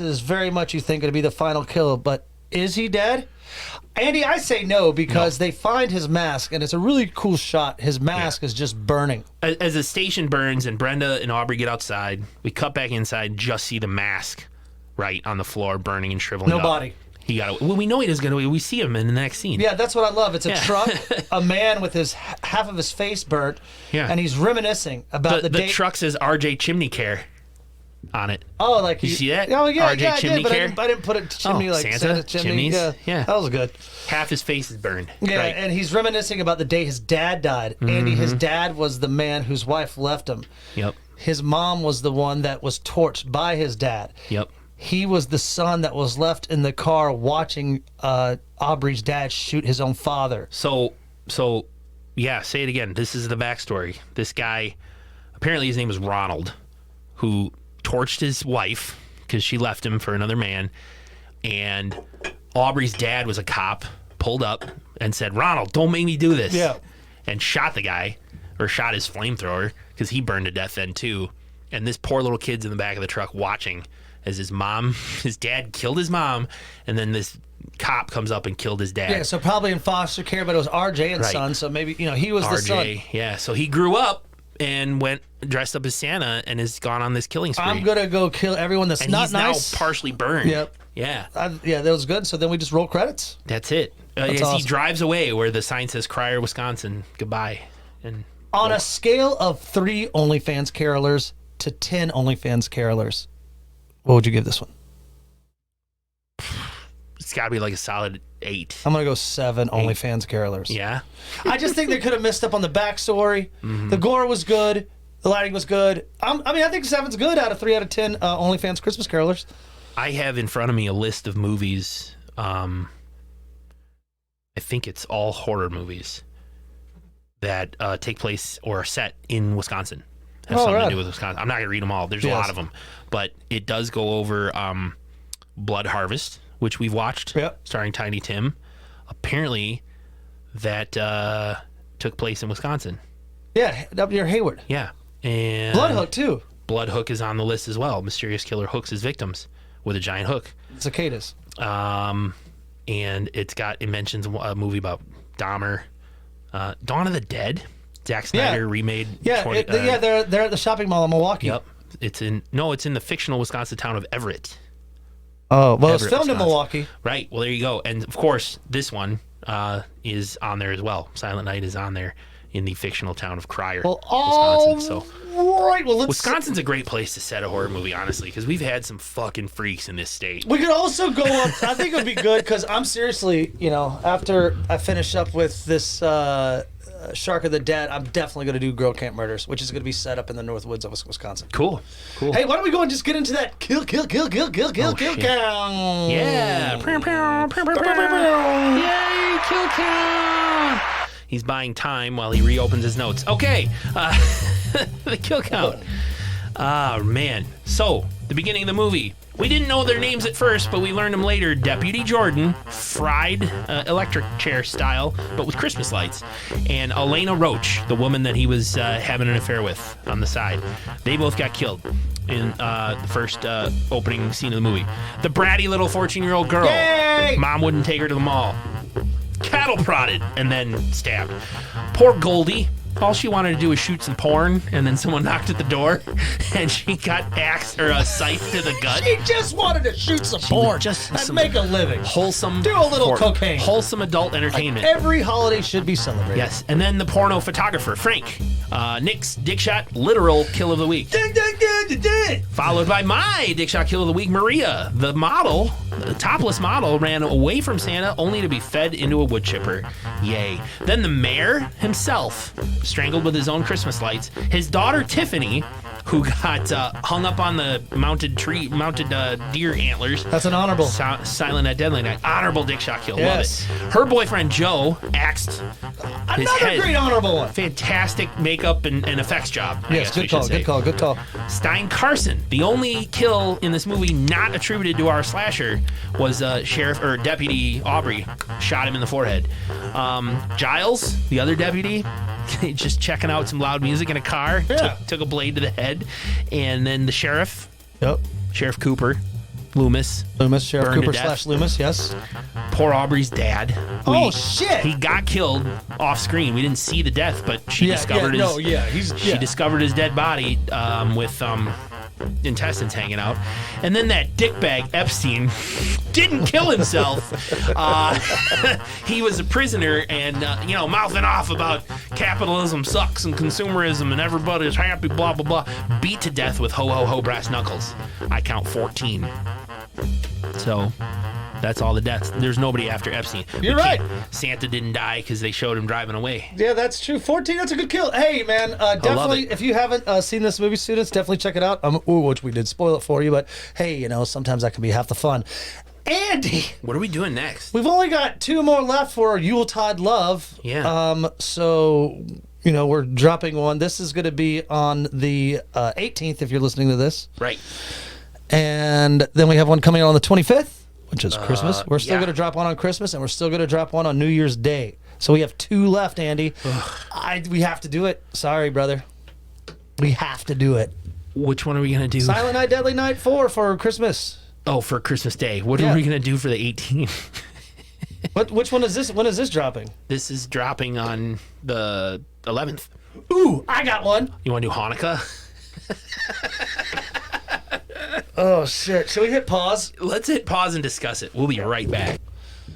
is very much you think it'll be the final kill, but is he dead? Andy, I say no because they find his mask, and it's a really cool shot. His mask is just burning.
As the station burns and Brenda and Aubrey get outside, we cut back inside, just see the mask right on the floor, burning and shriveling
No
up.
body.
He got. Well, we know he doesn't get away. We see him in the next scene.
Yeah, that's what I love. It's a truck, a man with half of his face burnt, and he's reminiscing about the
the
day.
truck says RJ Chimney Care on it.
Oh, like
you see that?
Oh, yeah,
RJ
yeah, I
Chimney
did, but
Care?
I didn't put it chimney like
Santa?
chimney.
Chimneys? Yeah.
that was good.
Half his face is burned.
Yeah,
right.
and he's reminiscing about the day his dad died. Andy, his dad was the man whose wife left him.
Yep.
His mom was the one that was torched by his dad.
Yep.
He was the son that was left in the car watching Aubrey's dad shoot his own father.
So Yeah, say it again. This is the backstory. This guy, apparently his name was Ronald, who torched his wife because she left him for another man. And Aubrey's dad was a cop, pulled up and said, Ronald, don't make me do this.
Yeah.
And shot the guy, or shot his flamethrower, because he burned to death then too. And this poor little kid's in the back of the truck watching as his dad killed his mom, and then this cop comes up and killed his dad.
Yeah, so probably in foster care, but it was RJ and
Right.
son, so maybe, he was the son.
RJ, yeah. So he grew up and went dressed up as Santa and has gone on this killing spree.
I'm going to go kill everyone that's
and
not
he's
nice.
now partially burned.
Yep.
Yeah,
Yeah, that was good. So then we just roll credits.
that's it. As he
awesome.
drives away where the sign says Crier, Wisconsin, goodbye. And
On a scale of 3 OnlyFans carolers to 10 OnlyFans carolers, what would you give this one?
it's got to be like a solid 8.
I'm going to go 7 OnlyFans carolers.
Yeah.
I just think they could have missed up on the backstory. The gore was good. The lighting was good. I think 7's good out of 3 out of 10 OnlyFans Christmas carolers.
I have in front of me a list of movies. I think it's all horror movies that take place or are set in Wisconsin. Have something to do with Wisconsin. I'm not going to read them all. There's a lot of them. But it does go over Blood Harvest, which we've watched, starring Tiny Tim. Apparently, that took place in Wisconsin.
Yeah, up near Hayward.
Yeah. And
Bloodhook, too.
Bloodhook is on the list as well. Mysterious killer hooks his victims with a giant hook.
Cicadas.
And it mentions a movie about Dahmer. Dawn of the Dead. Zack Snyder remade.
Yeah, they're at the shopping mall in Milwaukee.
Yep. It's in the fictional Wisconsin town of Everett.
Oh, well, it's
Everett,
filmed in
Wisconsin.
Milwaukee.
Right. Well, there you go. And of course, this one is on there as well. Silent Night is on there in the fictional town of Crier, Wisconsin. So
right. Well,
Wisconsin's a great place to set a horror movie, honestly, because we've had some fucking freaks in this state.
We could also go up. I think it would be good because I'm seriously, after I finish up with this Shark of the Dead, I'm definitely going to do Girl Camp Murders, which is going to be set up in the North Woods of Wisconsin.
Cool.
Hey, why don't we go and just get into that kill count?
Yeah. Yay, kill count. He's buying time while he reopens his notes. Okay, the kill count. Oh, man. So, the beginning of the movie. We didn't know their names at first, but we learned them later. Deputy Jordan, fried electric chair style, but with Christmas lights. And Elena Roach, the woman that he was having an affair with on the side. They both got killed in the first opening scene of the movie. The bratty little 14-year-old girl.
Yay!
Mom wouldn't take her to the mall. Cattle prodded and then stabbed. Poor Goldie. All she wanted to do was shoot some porn, and then someone knocked at the door, and she got axed or a scythe to the gut.
She just wanted to shoot some porn and make a living.
Wholesome.
Do a little cocaine.
Wholesome adult entertainment.
Every holiday should be celebrated.
Yes, and then the porno photographer, Frank. Nick's Dick Shot literal kill of the week. Followed by my Dick Shot kill of the week, Maria. The model, the topless model, ran away from Santa only to be fed into a wood chipper. Yay. Then the mayor himself, strangled with his own Christmas lights. His daughter, Tiffany, who got hung up on the mounted deer antlers.
That's an honorable.
Silent at Deadly Night. Honorable Dick Shot kill.
Yes.
Love it. Her boyfriend, Joe, axed his
Another
head.
great honorable one.
Fantastic makeup and effects job. I
Yes,
guess we
good
should
call,
say.
good call.
Stein Carson, the only kill in this movie not attributed to our slasher, was Sheriff or Deputy Aubrey shot him in the forehead. Giles, the other deputy, just checking out some loud music in a car, took a blade to the head, and then the sheriff, Sheriff Cooper, Loomis,
Sheriff
burned to
Cooper
death.
/ Loomis, yes.
Poor Aubrey's dad.
Shit!
He got killed off screen. We didn't see the death, but she discovered she discovered his dead body with intestines hanging out. And then that dickbag Epstein didn't kill himself. He was a prisoner and mouthing off about capitalism sucks and consumerism and everybody's happy, blah blah blah. Beat to death with ho ho ho brass knuckles. I count 14. So that's all the deaths. There's nobody after Epstein.
You're right.
Santa didn't die because they showed him driving away.
Yeah, that's true. 14, that's a good kill. Hey, man, definitely, if you haven't seen this movie, students, definitely check it out. Which we did spoil it for you, but hey, sometimes that can be half the fun. Andy,
What are we doing next?
we've only got 2 more left for Yuletide Love.
Yeah.
So, we're dropping one. This is going to be on the 18th if you're listening to this.
Right.
And then we have one coming out on the 25th, which is Christmas. We're still
yeah.
going to drop one on Christmas, and we're still going to drop one on New Year's Day. So we have 2 left, Andy. We have to do it. Sorry, brother. We have to do it.
Which one are we going to do?
Silent Night, Deadly Night 4 for Christmas.
Oh, for Christmas Day. What
Yeah.
are we going to do for the 18th?
Which one is this? When is this dropping?
This is dropping on the 11th.
Ooh, I got one.
You want to do Hanukkah?
Oh, shit. Should we hit pause?
Let's hit pause and discuss it. We'll be right back.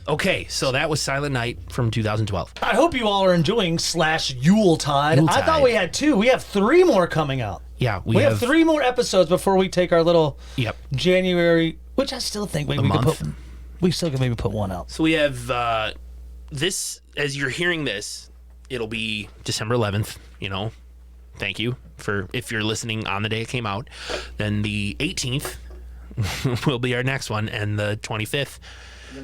Okay, so that was Silent Night from 2012.
I hope you all are enjoying /Yuletide. I
Yuletide.
thought we had 2. We have 3 more coming out.
Yeah,
We have 3 more episodes before we take our little
Yep.
January, which I still think maybe we could
month?
put. We still could maybe put one out.
So we have this, as you're hearing this, it'll be December 11th, Thank you for, if you're listening on the day it came out. Then the 18th will be our next one, and the 25th,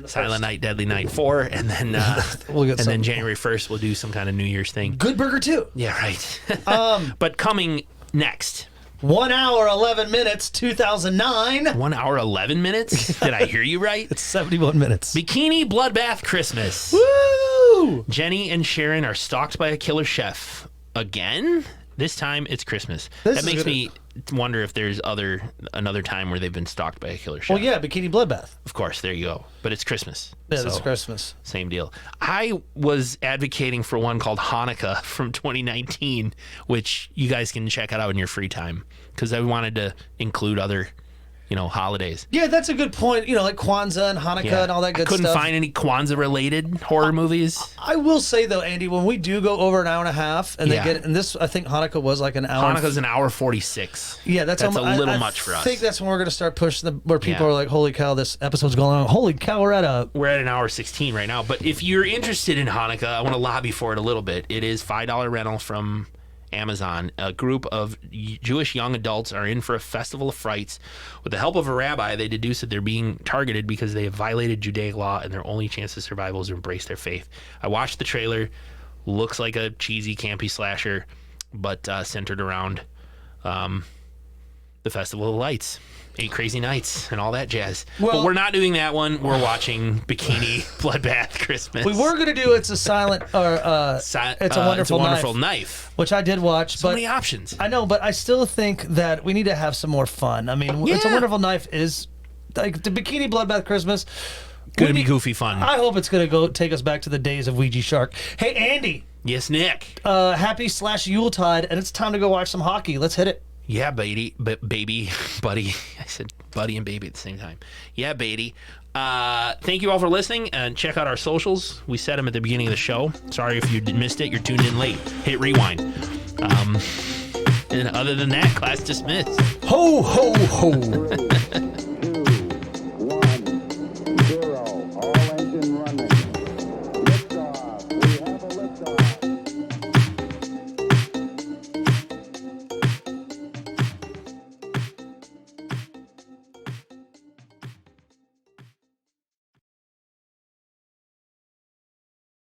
Silent Night, Deadly Night 4, and then
We'll get
and then
something.
January 1st we'll do some kind of New Year's thing.
Good Burger 2.
Yeah, right. But coming next,
1 hour, 11 minutes, 2009.
1 hour 11 minutes. Did I hear you right?
It's 71 minutes.
Bikini Bloodbath Christmas.
Woo!
Jenny and Sharon are stalked by a killer chef again. This time it's Christmas.
This
That
is
makes
gonna-
me wonder if there's another time where they've been stalked by a killer chef.
Well, yeah, Bikini Bloodbath.
Of course, there you go. But it's Christmas.
Yeah,
so
it's Christmas.
same deal. I was advocating for one called Hanukkah from 2019, which you guys can check it out in your free time, because I wanted to include other, holidays.
Yeah, that's a good point. Like Kwanzaa and Hanukkah and all that good
I couldn't
stuff.
find any Kwanzaa-related horror movies.
I will say though, Andy, when we do go over an hour and a half, and
Yeah.
and this, I think Hanukkah was like an hour.
Hanukkah's an hour 46.
Yeah, that's
a
almo-
little
I
much for us.
I think that's when we're gonna start pushing where people
Yeah.
are like, "Holy cow, this episode's going on! Holy cow, we're at a."
We're at an hour 16 right now. But if you're interested in Hanukkah, I want to lobby for it a little bit. It is $5 rental from Amazon. A group of Jewish young adults are in for a festival of frights. With the help of a rabbi, they deduce that they're being targeted because they have violated Judaic law, and their only chance of survival is to embrace their faith. I watched the trailer. Looks like a cheesy, campy slasher, but centered around the Festival of Lights, 8 Crazy Nights, and all that jazz.
Well-
but we're not doing that one. We're watching Bikini Bloodbath Christmas.
We were gonna do It's a Silent or It's a Wonderful
Knife.
which I did watch,
So
but
many options.
I know, but I still think that we need to have some more fun. I mean, It's a
Yeah.
Wonderful Knife is like the Bikini Bloodbath Christmas.
Gonna
We
be
need-
goofy fun.
I hope it's gonna go take us back to the days of Ouija Shark. Hey, Andy,
Yes, Nick.
happy /Yuletide, and it's time to go watch some hockey. Let's hit it.
Yeah, baby, buddy. I said buddy and baby at the same time. Yeah, baby. Thank you all for listening, and check out our socials. We said them at the beginning of the show. Sorry if you missed it. You're tuned in late. Hit rewind. And other than that, class dismissed.
Ho, ho, ho.